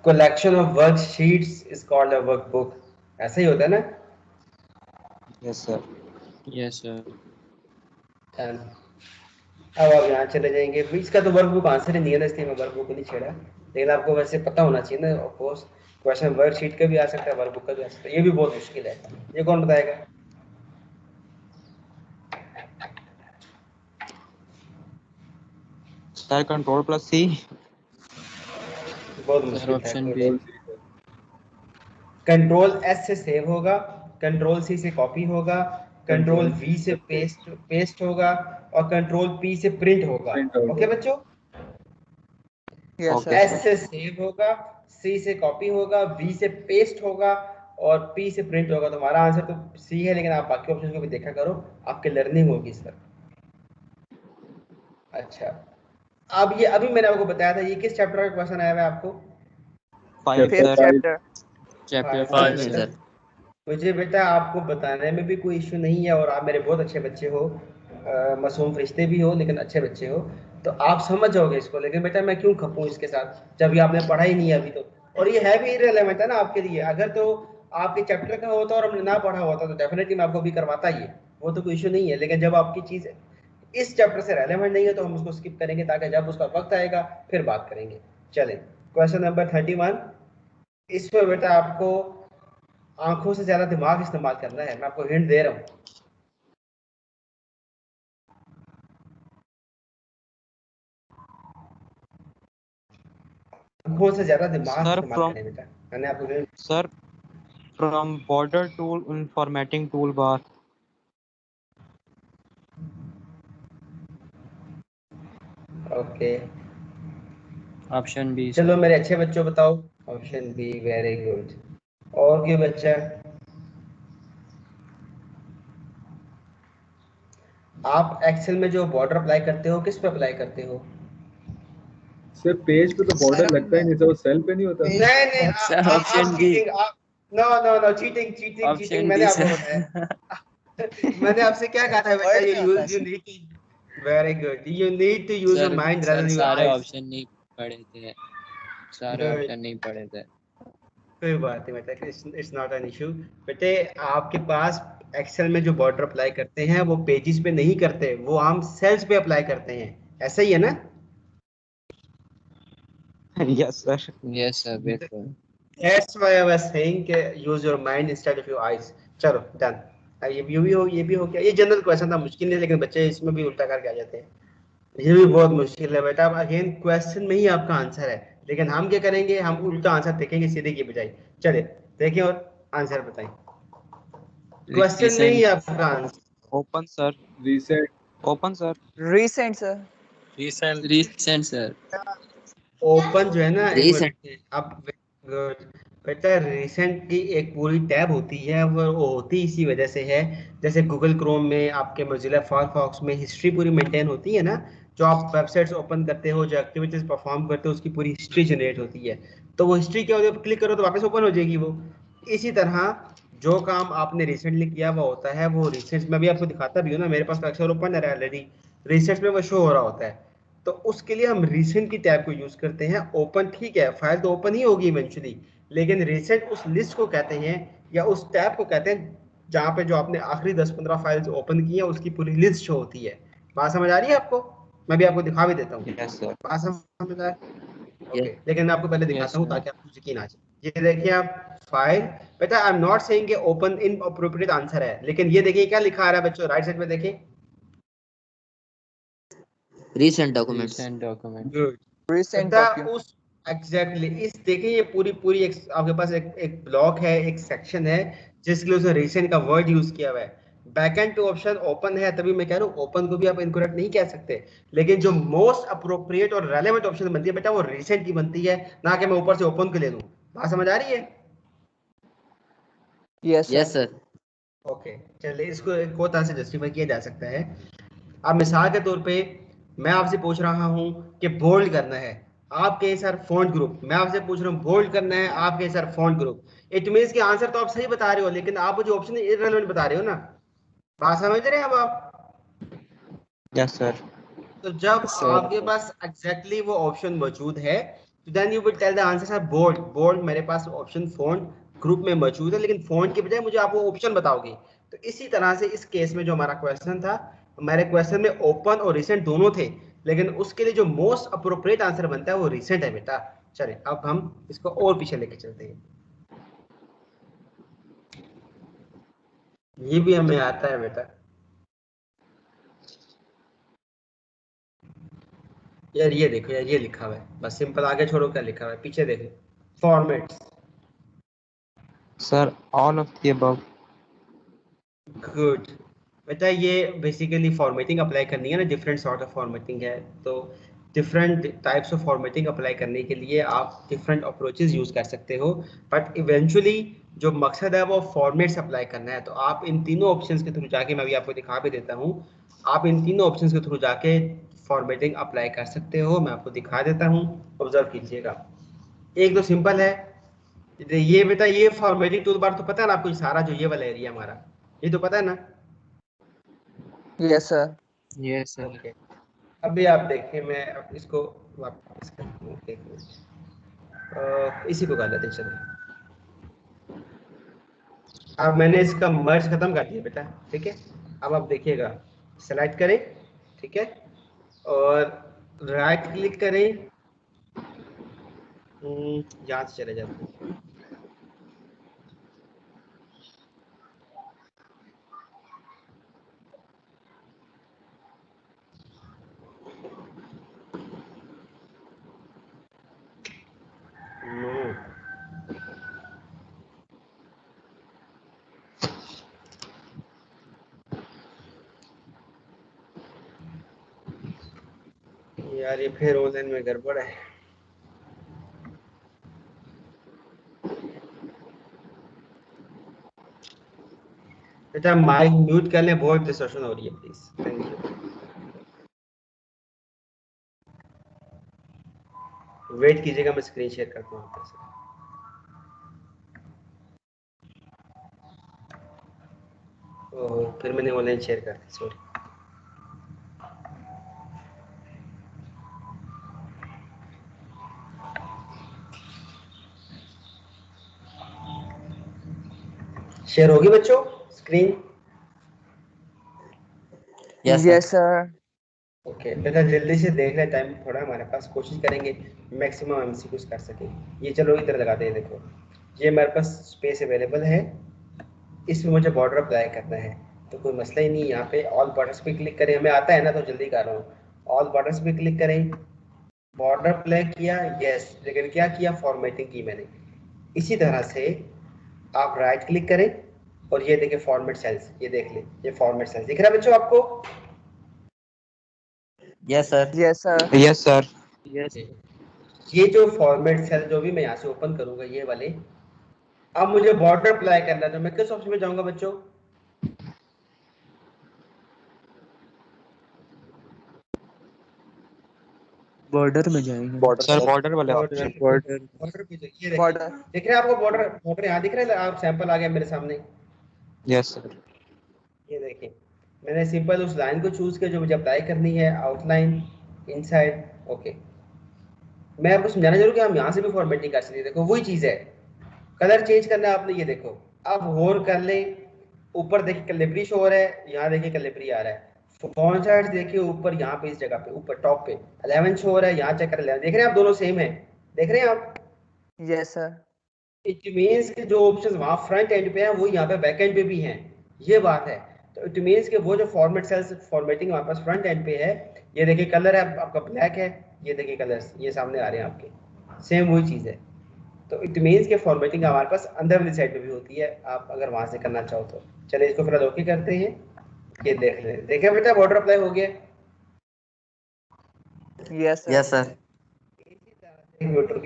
Collection of worksheets is called a workbook. ऐसा ही होता है ना? Yes sir. Yes sir. Done. अब आप यहाँ चले जाएंगे। इसका तो वर्कबुक आंसर ही नहीं है ना, इसलिए मैं वर्कबुक को नहीं छेड़ा, लेकिन आपको वैसे पता होना चाहिए ना। ऑफ कोर्स क्वेश्चन वर्कशीट का भी आ सकता है, वर्कबुक का भी आ सकता है। ये भी बहुत मुश्किल है। ये कौन बताएगा? Sir control plus C. बहुत सर मुश्किल है। Option B. कंट्रोल एस से सेव होगा, कंट्रोल सी से कॉपी होगा, कंट्रोल वी से पेस्ट होगा, और कंट्रोल पी से प्रिंट होगा। प्रिंट आउट ओके होगा। बच्चों? Yes okay sir. एस से सेव होगा, सी से कॉपी होगा, वी से पेस्ट होगा, और पी से प्रिंट होगा। तो हमारा आंसर तो सी है, लेकिन आप बाकी ऑप्शन को भी देखा करो, आपकी लर्निंग होगी सर। अच्छा, अब ये अभी मैंने आपको बताया था, ये किस चैप्टर का क्वेश्चन आया हुआ है आपको? 5 fifth sir. Chapter. Chapter five 5 में सर। ना? मुझे बेटा आपको बताने में भी कोई इशू नहीं है, और आप मेरे बहुत अच्छे बच्चे हो, मासूम फरिश्ते भी हो, लेकिन अच्छे बच्चे हो, तो आप समझ जाओगे इसको। लेकिन बेटा मैं क्यों खपूं इसके साथ जब ये आपने पढ़ा ही नहीं है अभी तो। और ये है भी इररिलेवेंट है ना आपके लिए। अगर तो आपके चैप्टर का होता और हमने ना पढ़ा होता तो डेफिनेटली मैं आपको भी करवाता ही है, वो तो कोई इशू नहीं है। लेकिन जब आपकी चीज इस चैप्टर से रेलेवेंट नहीं है तो हम उसको स्किप करेंगे, ताकि जब उसका वक्त आएगा फिर बात करेंगे। चले, क्वेश्चन नंबर 31। इसमें बेटा आपको आंखों से ज्यादा दिमाग इस्तेमाल करना है, मैं आपको हिंट दे रहा हूँ। आंखों से ज्यादा दिमाग सर इस्तेमाल फ्रॉम करें बेटा। मैंने आपको sir from border tool in formatting toolbar. Okay, option B चलो सर। मेरे अच्छे बच्चों बताओ। Option B, very good. और कोई बच्चा? आप एक्सेल में जो बॉर्डर अप्लाई करते हो किस पे अप्लाई करते हो? सर पेज पे तो सर बॉर्डर हम लगता ही नहीं, सर वो सेल पे नहीं होता। पेज नहीं पे नहीं, बहुत सर आप ऑप्शन बी। चीटिंग। आप no no no, cheating cheating cheating. Option मैंने डी आपको सर। बताया। मैंने आपसे क्या कहा था बेटा? वर्ड यू में होता है use, you sir. Need to, very good, you need to use your sir mind sir rather than your सारे आईज। ऑप्शन नहीं पढ़े थे, सारे गुड, ऑप्शन नहीं पढ़े थे। कोई बात नहीं बेटा, इट्स नॉट एन इशू। बेटे आपके पास एक्सेल में जो बॉर्डर अप्लाई करते हैं वो पेजेस पे नहीं करते, वो हम सेल्स पे अप्लाई करते हैं। ऐसा ही है ना? Yes sir. यस सर बिल्कुल। That's why I was saying कि use your mind instead of your eyes। चलो डन। ये भी हो गया। ये जनरल क्वेश्चन था, मुश्किल नहीं, लेकिन बच्चे इसमें भी उल्टा करके आ जाते हैं। ये भी बहुत मुश्किल है बेटा। अब अगेन क्वेश्चन में ही आपका आंसर है, लेकिन हम क्या करेंगे, हम उल्टा आंसर देखेंगे सीधे की बजाय। चले देखिए और आंसर बताएं। क्वेश्चन में ही रिसेंट। आपका answer. Open sir. Reset. Open sir. Recent sir. Recent sir. Open जो है ना, एक मिनट रिसेंट। रुकिए। अब बेटा रिसेंट की एक पूरी टैब होती है, वो होती इसी वजह से है। जैसे गूगल क्रोम में, आपके मोजिला फायरफॉक्स में हिस्ट्री पूरी मेंटेन होती है ना। जो आप वेबसाइट्स ओपन करते हो, जो एक्टिविटीज परफॉर्म करते हो, उसकी पूरी हिस्ट्री जनरेट होती है। तो वो हिस्ट्री क्या होती है, क्लिक करो तो वापस ओपन हो जाएगी वो। इसी तरह जो काम आपने रिसेंटली किया हुआ होता है, वो रिसेंट में भी आपको दिखाता भी हो ना। मेरे पास अक्सर ओपन है ऑलरेडी, रिसेंट में वो शो हो रहा होता है। तो उसके लिए हम रिसेंट की टैब को यूज करते हैं। ओपन ठीक है, फाइल तो ओपन ही होगी इवेंचुअली, लेकिन रिसेंट उस लिस्ट को कहते हैं, या उस टैब को कहते हैं, जहां पे जो आपने आखिरी 10-15 फाइल्स ओपन की है उसकी पूरी लिस्ट शो होती है। बात समझ आ रही है आपको? मैं भी आपको दिखा भी देता हूँ। Yes sir. बात समझ आ रही है? यस। ओके, लेकिन मैं आपको पहले यस दिखाता हूँ सर। ताकि आपको यकीन आ जाए। ये देखिए आप फाइल। बेटा आई एम नॉट सेइंग कि ओपन इन अप्रोप्रिएट आंसर है, लेकिन ये देखिए क्या लिखा आ रहा है बच्चों, राइट साइड में देखिए। recent documents। Recent document. Good. Recent बेटा डॉक्यूमेंट। उस एग्जैक्टली इस देखिए, ये पूरी पूरी आपके पास एक ब्लॉक है, एक सेक्शन है, जिसके लिए उसने रिसेंट का वर्ड यूज किया हुआ है। बैकएंड टू ऑप्शन ओपन है, तभी मैं कह रहा हूँ ओपन को भी आप इनकरेक्ट नहीं कह सकते। लेकिन जो मोस्ट अप्रोप्रिएट और रेलेवेंट ऑप्शन बनती है बेटा, वो रिसेंट की बनती है, ना कि मैं ऊपर से ओपन को ले लूं। बात समझ आ रही है? Yes yes sir. sir। Okay, चलिए इसको एक और तरह से जस्टिफाई किया जा सकता है। अब मिसाल के तौर पे मैं आपसे पूछ रहा हूँ कि बोल्ड करना है, आप कहें सर फॉन्ट ग्रुप। मैं आपसे पूछ रहा हूँ बोल्ड करना है, आप कहें sir font group. It means कि आंसर तो आप सही बता रहे हो, लेकिन आप मुझे ऑप्शन इररिलेवेंट बता रहे हो ना। बात समझ रहे हैं अब आप? Yes sir. तो जब सर आपके पास एग्जैक्टली वो ऑप्शन मौजूद है, तो then you will tell the answer sir bold. Bold मेरे पास ऑप्शन फॉन्ट ग्रुप में मौजूद है, लेकिन फॉन्ट के बजाय मुझे आप वो ऑप्शन बताओगे। तो इसी तरह से इस केस में जो हमारा क्वेश्चन था, हमारे क्वेश्चन में ओपन और रिसेंट दोनों थे, लेकिन उसके लिए जो मोस्ट अप्रोप्रिएट आंसर बनता है वो रिसेंट है बेटा। चलिए अब हम इसको और पीछे लेके चलते हैं। ये भी हमें आता है बेटा। यार ये देखो यार, ये लिखा हुआ है, बस सिंपल, आगे छोड़ो क्या लिखा हुआ है, पीछे देखो। Formats. Sir all of the above. Good बेटा, ये बेसिकली फॉर्मेटिंग अप्लाई करनी है ना, डिफरेंट सॉर्ट ऑफ फॉर्मेटिंग है, तो different types of formatting apply करने के लिए आप डिफरेंट अप्रोचेस यूज कर सकते हो, बट इवेंचुअली जो मकसद है वो फॉर्मेट्स अप्लाई करना है। तो आप इन तीनों ऑप्शंस के थ्रू जाके, मैं अभी आपको दिखा भी देता हूँ, आप इन तीनों ऑप्शंस के थ्रू जाके फॉर्मेटिंग अप्लाई कर सकते हो। मैं आपको दिखा देता हूँ, ऑब्जर्व कीजिएगा। एक तो सिंपल है, ये बेटा, ये फॉर्मेटिंग टूल बार तो पता है ना आपको, ये सारा जो ये वाला एरिया हमारा, ये तो पता है ना। Yes sir. Yes sir. Okay, अभी आप देखें, मैं अब इसको वापस करता हूँ, एक मिनट, इसी को कर लेते हैं, चलिए। अब मैंने इसका मर्ज खत्म कर दिया बेटा, ठीक है। अब आप देखिएगा, सेलेक्ट करें, ठीक है, और राइट क्लिक करें। यहाँ से चले जाते हैं। नो, यार ये फिर ऑनलाइन में गड़बड़ है बेटा। माइक म्यूट कर लें, बहुत डिस्टर्शन हो रही है, प्लीज, थैंक यू। वेट कीजिएगा, मैं स्क्रीन शेयर करता हूँ आपके साथ। ओह, फिर मैंने ऑनलाइन शेयर कर दी, सॉरी। शेयर होगी बच्चों screen? Yes sir. Yes sir. Okay बेटा, जल्दी से देख ले, टाइम थोड़ा हमारे पास, कोशिश करेंगे मैक्सिमम एमसीक्यूज कर सके। ये चलो इधर लगाते हैं, देखो ये हमारे पास स्पेस अवेलेबल है, इसमें मुझे बॉर्डर अप्लाई करना है, तो कोई मसला ही नहीं। यहाँ पे ऑल बॉर्डर्स पे क्लिक करें, हमें आता है ना, तो जल्दी कर रहा हूँ। ऑल बॉर्डर्स पे क्लिक करें, बॉर्डर अप्लाई किया, यस, लेकिन क्या किया, फॉर्मेटिंग की मैंने। इसी तरह से आप राइट क्लिक करें, और ये देखिए फॉर्मेट सेल्स, ये देख ले, ये फॉर्मेट सेल्स दिख रहा है बच्चों आपको? Yes sir. Yes sir. Yes sir. Yes. ये जो फॉर्मेट सेल जो भी मैं यहाँ से ओपन करूंगा, ये वाले, अब मुझे बॉर्डर अप्लाई करना है, तो मैं किस ऑप्शन में जाऊंगा बच्चों? बॉर्डर में जाएंगे। सर बॉर्डर वाले बॉर्डर, ऑप्शन। बॉर्डर। बॉर्डर पे जाइए, ये देखिए, बॉर्डर। दिख रहा है आपको बॉर्डर? बॉर्डर यहाँ दिख रहा है, आप सैंपल आ गया मेरे सामने, यस सर। ये देखिए। मैंने सिंपल उस लाइन को चूज किया जो मुझे अप्लाई करनी है, आउटलाइन, इनसाइड, ओके। मैं आपको समझाना जरूर कि हम यहाँ से भी फॉर्मेटिंग कर सकते हैं, देखो वही चीज है। कलर चेंज करना है आपने, ये देखो, अब होर कर ले, ऊपर देखिए कैलिबरी शो हो रहा है, यहाँ देखिए कैलिबरी आ रहा है। फॉन्ट साइज देखिए ऊपर, यहाँ पे इस जगह पे ऊपर टॉप पे 11 शो हो रहा है, यहाँ चेक कर 11, देख रहे हैं आप, दोनों सेम है, देख रहे हैं आप? Yes sir. इट मीन्स कि जो ऑप्शंस वहाँ फ्रंट एंड पे हैं वो यहाँ पे बैक एंड पे भी हैं, ये बात है। तो इट मीन्स कि वो जो फॉर्मेट सेल्स फॉर्मेटिंग हमारे पास फ्रंट एंड पे है, ये देखिए कलर है आपका ब्लैक है, ये देखिए कलर्स ये सामने आ रहे हैं आपके, सेम वही चीज़ है। तो इट मीन्स के फॉर्मेटिंग हमारे पास अंदर वाली साइड पे भी होती है, आप अगर वहां से करना चाहो तो। चलिए इसको फिर ओके करते हैं, ये देख लें, देखिए बेटा बॉर्डर अप्लाई हो गया। Yes sir. Yes sir.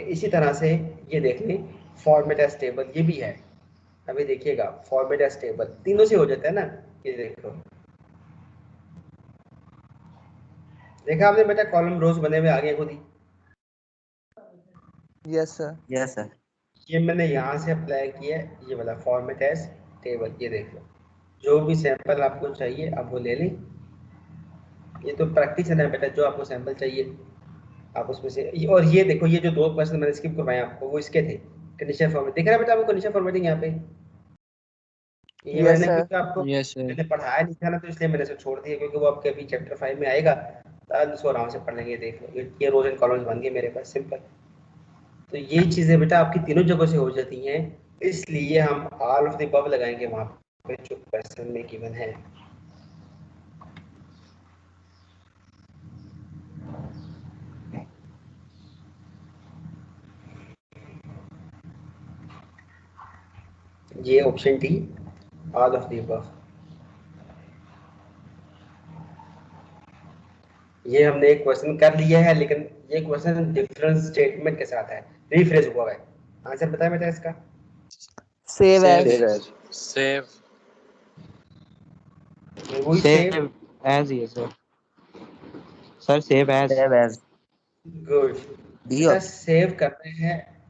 इसी तरह से ये देख लें, फॉर्मेट एज टेबल, ये भी है। अभी देखिएगा फॉर्मेट एज टेबल तीनों से हो जाता है ना, ये देखो, देखा आपने बेटा कॉलम रोज बने हुए आगे खुद ही। Yes sir. Yes sir. ये मैंने यहाँ से अप्लाई किया है, ये वाला फॉर्मेट एज टेबल, ये देख लो, जो भी सैंपल आपको चाहिए आप वो ले लें। ये तो प्रैक्टिस है ना बेटा, जो आपको सैंपल चाहिए आप उसमें से और ये देखो ये जो 2 क्वेश्चन मैंने स्किप करवाए आपको वो इसके थे, कंडीशन फॉर्मेट दिख रहा है बेटा आपको, कंडीशन फॉर्मेटिंग यहाँ पे ये यस मैंने सर। क्योंकि आपको यस सर। मैंने पढ़ाया नहीं था ना तो इसलिए मैंने इसे छोड़ दिया, क्योंकि वो आपके अभी चैप्टर 5 में आएगा तो उसको आराम से पढ़ लेंगे। देख लो ये रोज एंड कॉलम्स बन गए मेरे पास, सिंपल। तो ये चीजें बेटा आपकी तीनों जगह से हो जाती हैं, इसलिए हम ऑल ऑफ द अबव लगाएंगे वहां पे जो क्वेश्चन में गिवन है। ये option D all of the above. ये हमने एक क्वेश्चन कर लिया है, लेकिन ये क्वेश्चन डिफरेंट स्टेटमेंट के साथ है, रीफ्रेज हुआ है। आंसर बताएं बेटा इसका। Save as. सेव वही सेव एज ही है sir. Sir save as. Save as. Good D बेटा, ऑप्शन।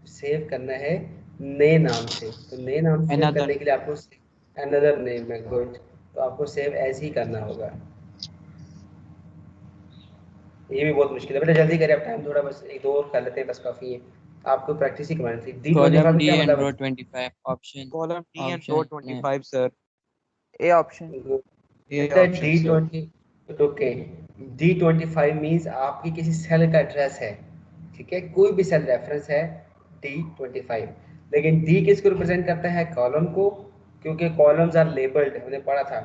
सेव करना है नए नाम से, तो नए नाम से सेव Another. करने के लिए आपको अनदर नेम है, गुड, तो आपको सेव एज ही करना होगा। ये भी बहुत मुश्किल है बेटा, जल्दी करें, अब टाइम थोड़ा बस एक दो और कर लेते हैं, बस काफी है, आपको प्रैक्टिस ही करवानी थी। डी कॉलम 25 डी क्या एंड मतलब रो है? 25 option column D and row option 25 sir. A option. ये बेटा option sir. D20 okay, D25 means आपकी किसी सेल का एड्रेस है, ठीक है, कोई भी सेल रेफरेंस है D25। लेकिन D किसको रिप्रेजेंट करता है? कॉलम को, क्योंकि कॉलम्स आर लेबल्ड, हमने पढ़ा था।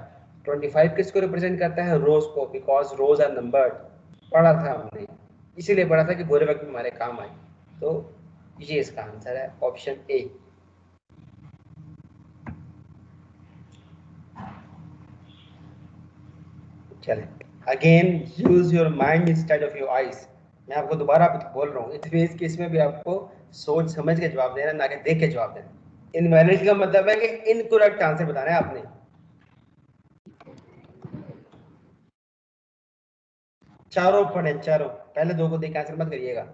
25 किसको रिप्रेजेंट करता है? रोज को, बिकॉज रोज आर नंबर्ड, पढ़ा था हमने, इसीलिए पढ़ा था कि बुरे वक्त में हमारे काम आए। तो ये इसका आंसर है ऑप्शन ए। चले, again use your mind instead of your eyes. मैं आपको दोबारा बोल रहा हूँ, इस केस में भी आपको सोच समझ के जवाब देना, ना कि देख के जवाब देना। इनवैलिड का मतलब है कि इनकरेक्ट आंसर बताना है आपने। चारों पढ़े, चारों, पहले दो को देख आंसर मत करिएगा,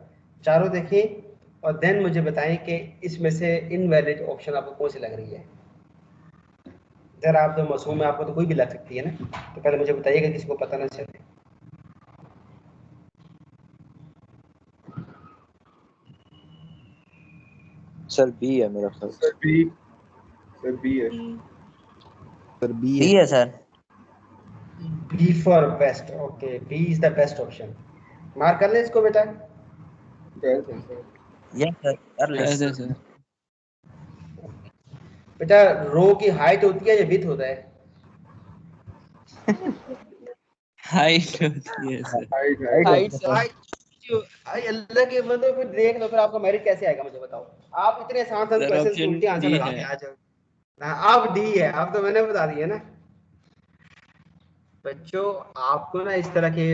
चारों देखिए और देन मुझे बताएं कि इसमें से इनवैलिड ऑप्शन आपको कौन सी लग रही है। जरा आप तो मासूम है, आपको तो कोई भी लग सकती है ना, तो पहले मुझे बताइएगा, किसी को पता ना चले। सर बी है मेरा ख्याल। सर बी, सर बी है। सर बी डी है। है sir. B for best, okay, B is the best option. Mark कर ले इसको बेटा। गलत है सर। यस सर कर ले। Yes sir. बेटा रो की हाइट होती है या विड्थ होता है? हाइट होती है sir. Height height height sir. Height Allah के बंदे, फिर देख लो, फिर आपका मेरिट कैसे आएगा मुझे बताओ। आप इतने आसान सर क्वेश्चन ऑप्शन उल्टे आंसर डी लगा है। के आ जाओ। आप डी है, आप तो मैंने बता दिया ना बच्चों। आपको ना इस तरह के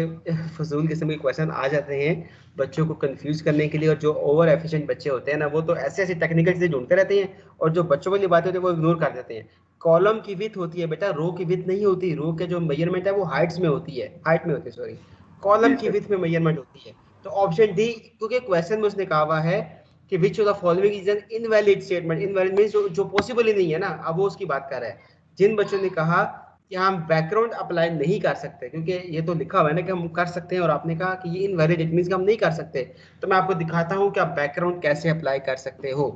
फजूल किस्म के क्वेश्चन आ जाते हैं बच्चों को कंफ्यूज करने के लिए, और जो ओवर एफिशिएंट बच्चे होते हैं ना, वो तो ऐसे ऐसे टेक्निकल चीजें ढूंढते रहते हैं, और जो बच्चों वाली बातें होती है वो इग्नोर कर देते हैं। कॉलम की विड्थ होती है बेटा, रो की विड्थ नहीं होती। रो के जो मेजरमेंट है वो हाइट्स में होती है, हाइट में होती है, सॉरी, कॉलम जी की सर। विड्थ में मेजरमेंट होती है। तो ऑप्शन डी, क्योंकि क्वेश्चन में उसने कहा हुआ है कि which of the following is an invalid statement. Invalid means जो पॉसिबल ही नहीं है ना, अब वो उसकी बात कर रहा है। जिन बच्चों ने कहा कि हम बैकग्राउंड अप्लाई नहीं कर सकते, क्योंकि ये तो लिखा हुआ है ना कि हम कर सकते हैं, और आपने कहा कि ये इनवैलिड, इट मींस कि हम नहीं कर सकते। तो मैं आपको दिखाता हूं कि आप बैकग्राउंड कैसे अप्लाई कर सकते हो।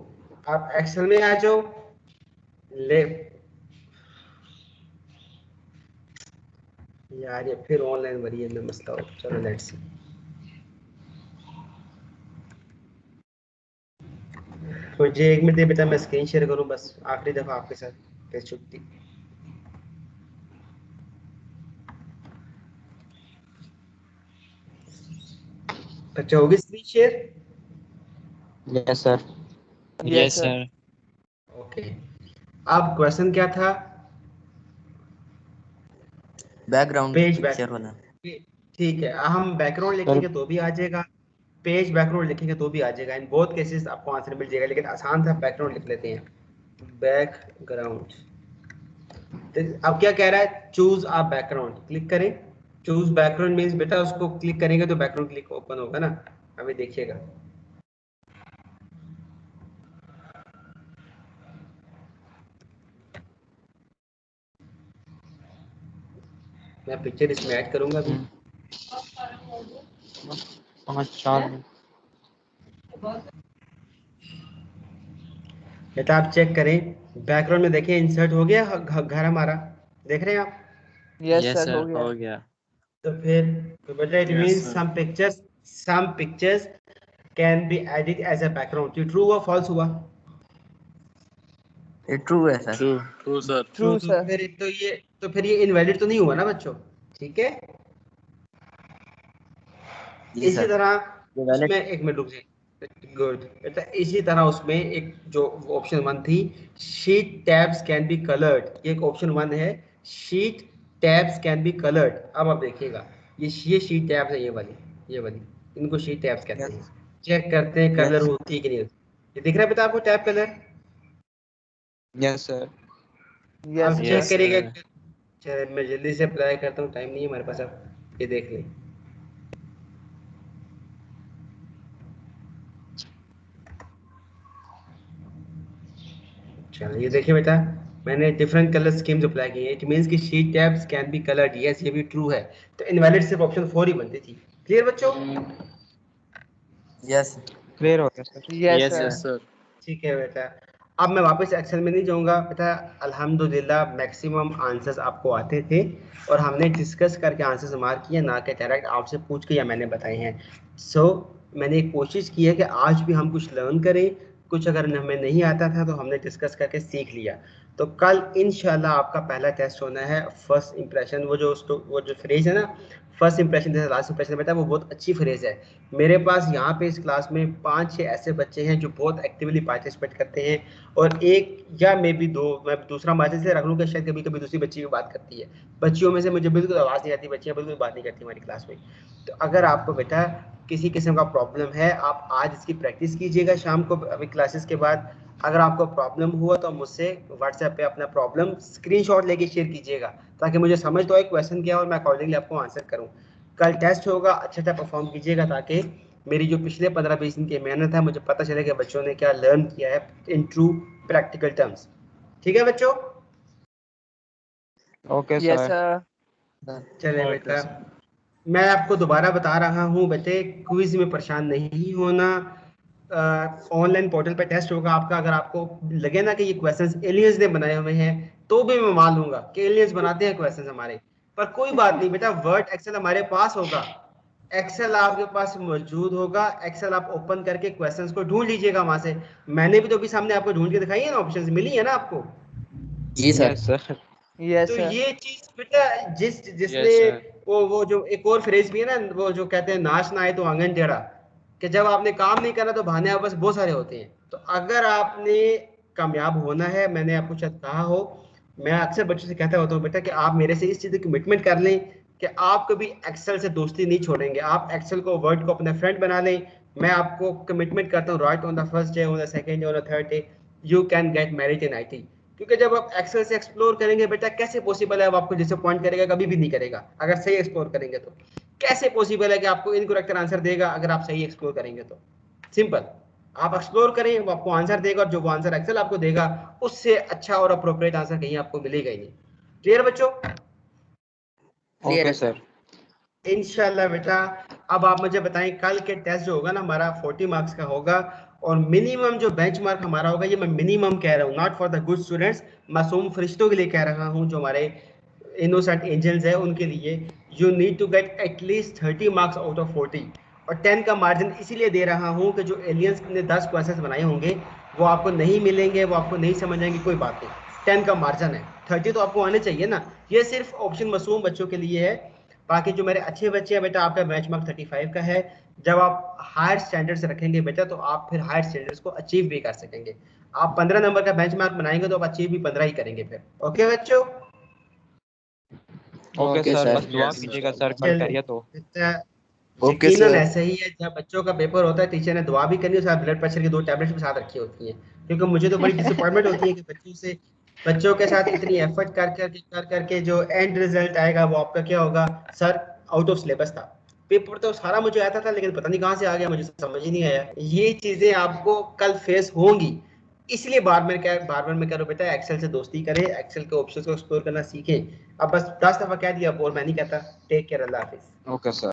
आप एक्सेल में आ जाओ, ले यार, ये फिर ऑनलाइन वरियन में मसला हो। चलो लेट्स सी, मुझे 1 मिनट दे बेटा, मैं स्क्रीन शेयर करूं बस आखिरी दफा आपके साथ, फिर छुट्टी। अच्छा, होगी screen share? Yes sir. Yes sir. Okay, अब क्वेश्चन क्या था? बैकग्राउंड पेज बैक, पिक्चर वाला। ठीक है, हम बैकग्राउंड सर लिखेंगे तो भी आ जाएगा, पेज बैकग्राउंड लिखेंगे तो भी आ जाएगा। इन बोथ केसेस आपको आंसर मिल जाएगा, लेकिन आसान था बैकग्राउंड लिख लेते हैं। बैकग्राउंड। अब क्या कह रहा है, चूज अ बैकग्राउंड, क्लिक करें। चूज बैकग्राउंड मींस बेटा उसको क्लिक करेंगे तो बैकग्राउंड क्लिक ओपन होगा ना। अभी देखिएगा, मैं पिक्चर इसमें ऐड करूंगा अभी। 5-4 बेटा आप चेक करें, बैकग्राउंड में देखिए इंसर्ट हो गया घर हमारा, देख रहे हैं आप? यस यस सर सर हो गया। हो गया। तो फिर तो बेटा it Yes, means sir. some pictures can be added as a background। ये ट्रू हुआ फॉल्स हुआ? ये ट्रू है सर। True sir. ट्रू तो सर। फिर ये इनवैलिड तो नहीं हुआ ना बच्चों, ठीक है? जी इसी सर। तरह ये वैलिड। उसमें एक मिनट रुक जाइए, गुड बेटा। इसी तरह उसमें एक जो ऑप्शन 1 थी, sheet tabs can be coloured, ये एक ऑप्शन 1 है, sheet tabs can be coloured. अब आप देखिएगा, ये शीट टैब्स है, ये वाली इनको शीट टैब्स कहते हैं। चेक करते हैं कलर Yes. होती है कि नहीं होती। ये दिख रहा है बेटा आपको tab colour? Yes sir. Yes अब सर। चेक Yes, करिएगा। sir. चलिए मैं जल्दी से अप्लाई करता हूँ, टाइम नहीं है हमारे पास। अब ये देख लें, चलो ये देखिए बेटा, मैंने डिफरेंट कलर स्कीम्स अप्लाई किए हैं। इट मींस कि sheet tabs can be coloured, yes ये भी ट्रू है। तो इनवैलिड सिर्फ ऑप्शन 4 ही बनती थी। क्लियर बच्चों? यस। क्लियर हो गया sir. Yes Yes, sir. sir. ठीक है बेटा। अब मैं वापस एक्सेल में नहीं जाऊंगा बेटा, अल्हम्दुलिल्लाह मैक्सिमम आंसर्स आपको आते थे और हमने डिस्कस करके आंसर्स मार्क किए, ना कि डायरेक्ट आपसे पूछ के या मैंने बताए हैं। सो मैंने एक कोशिश की है कि आज भी हम कुछ लर्न करें, कुछ अगर हमें नहीं आता था तो हमने डिस्कस करके सीख लिया। तो कल इंशाल्लाह आपका पहला टेस्ट होना है, फर्स्ट इंप्रेशन। वो जो फ्रेज है ना, फर्स्ट इंप्रेशन जैसे लास्ट इंप्रेशन, बेटा वो बहुत अच्छी फ्रेज है। मेरे पास यहाँ पे इस क्लास में 5-6 ऐसे बच्चे हैं जो बहुत एक्टिवली पार्टिसिपेट करते हैं, और एक या मे बी 2 मैं दूसरा मार्जिन से रख लूँ कि शायद कभी कभी दूसरी बच्ची भी बात करती है। बच्चियों में से मुझे बिल्कुल आवाज़ नहीं आती, बच्चियाँ बिल्कुल बात नहीं करती हमारी क्लास में। तो अगर आपको बेटा किसी किस्म का प्रॉब्लम है, आप आज इसकी प्रैक्टिस कीजिएगा शाम को अभी क्लासेस के बाद। अगर आपको प्रॉब्लम हुआ तो मुझसे व्हाट्सएप पे अपना प्रॉब्लम स्क्रीनशॉट लेके शेयर कीजिएगा, ताकि मुझे समझ तो आए क्वेश्चन क्या है और मैं अकॉर्डिंगली आपको आंसर करूँ। कल टेस्ट होगा, अच्छा परफॉर्म कीजिएगा, ताकि मेरी जो पिछले 15-20 दिन की मेहनत है मुझे पता चले कि बच्चों ने क्या लर्न किया है इन ट्रू प्रैक्टिकल टर्म्स। ठीक है बच्चों? Okay yes sir. सर। चले Okay, बेटा, sir. मैं आपको दोबारा बता रहा हूँ बेटे, क्विज में परेशान नहीं होना। ऑनलाइन पोर्टल पे टेस्ट होगा आपका। अगर आपको लगे ना कि ये क्वेश्चंस एलियंस ने बनाए हुए हैं, तो भी मैं मान लूंगा कि एलियंस बनाते हैं क्वेश्चंस हमारे, पर कोई बात नहीं बेटा, वर्ड एक्सेल हमारे पास होगा, एक्सेल आपके पास मौजूद होगा। एक्सेल आप ओपन करके क्वेश्चंस को ढूंढ लीजिएगा वहां से। मैंने भी तो अभी सामने आपको ढूंढ के दिखाई है ना, ऑप्शंस मिली है ना आपको। जी सर। Yes sir. यस तो सर। ये चीज बेटा जिसने Yes, sir. वो जो एक और फ्रेज भी है ना, वो जो कहते हैं नाच ना आए तो आंगन टेढ़ा, कि जब आपने काम नहीं करना तो बहाने आप बस बहुत सारे होते हैं। तो अगर आपने कामयाब होना है, मैंने आपको शायद कहा हो, मैं अक्सर बच्चों से कहता होता हूँ बेटा कि आप मेरे से इस चीज की कमिटमेंट कर लें कि आप कभी एक्सेल से दोस्ती नहीं छोड़ेंगे, आप एक्सेल को वर्ड को अपना फ्रेंड बना लें। मैं आपको कमिटमेंट करता हूँ, right on the first day, on the second day, on the third day, you can get married in IT। क्योंकि जब आप एक्सेल से एक्सप्लोर करेंगे बेटा, कैसे पॉसिबल है, वो आपको डिसअपॉइंट करेगा, कभी भी नहीं करेगा। अगर सही एक्सप्लोर करेंगे तो कैसे पॉसिबल है कि आपको इनकरेक्ट आंसर देगा अगर आप सही एक्सप्लोर करेंगे तो? सिंपल, आप एक्सप्लोर करें, वो आपको आंसर देगा, और जो वो आंसर एक्सेल आपको देगा उससे अच्छा और अप्रोप्रिएट आंसर कहीं आपको मिलेगा ही नहीं। क्लियर बच्चों? क्लियर ओके है सर। इंशाल्लाह बेटा। अब आप मुझे बताएं, कल के टेस्ट जो होगा ना हमारा 40 मार्क्स का होगा, और मिनिमम जो बेंचमार्क हमारा होगा, ये मैं मिनिमम कह रहा हूँ, not for the good students, मासूम फरिश्तों के लिए कह रहा हूँ, जो हमारे इनोसेंट एंजल्स है उनके लिए। You need to get at least 30 marks out of 40। और 10 का मार्जिन इसीलिए दे रहा हूँ कि जो एलियंस ने 10 क्वेश्चंस बनाए होंगे वो आपको नहीं मिलेंगे, वो आपको नहीं समझ आएंगे, कोई बात नहीं, 10 का मार्जिन है, 30 तो आपको आने चाहिए ना। ये सिर्फ ऑप्शन मासूम बच्चों के लिए है। बाकी जो मेरे अच्छे बच्चे हैं बेटा, आपका बेंचमार्क 35 का है। जब आप हायर स्टैंडर्ड्स रखेंगे बेटा, तो आप फिर हायर स्टैंडर्ड्स को अचीव भी कर सकेंगे। आप 15 नंबर का बेंचमार्क बनाएंगे तो आप अचीव भी 15 ही करेंगे फिर। ओके बच्चों? Okay okay sir, sir. बस दुआ Yes, sir. कीजिएगा सर कल चलिए करिए तो। बेटा, ओके यकीनन सर। ऐसा ही है, जब बच्चों का पेपर होता है टीचर ने दुआ भी करनी है, साथ ब्लड प्रेशर की 2 टैबलेट्स भी साथ रखी होती हैं। क्योंकि मुझे तो बड़ी डिसअपॉइंटमेंट होती है कि बच्चों के साथ इतनी एफर्ट कर करके जो एंड रिजल्ट आएगा वो आपका क्या होगा, सर आउट ऑफ सिलेबस था। पेपर तो सारा मुझे आता था लेकिन पता नहीं कहाँ से आ गया, मुझे समझ ही नहीं आया। ये चीजें आपको कल फेस होंगी, इसलिए बार बार मैं कह रहा हूँ बेटा एक्सेल से दोस्ती करें, एक्सेल के ऑप्शंस को एक्सप्लोर करना सीखें। अब बस 10 दफा कह दिया और मैं नहीं कहता। टेक केयर, अल्लाह हाफिज। Okay sir.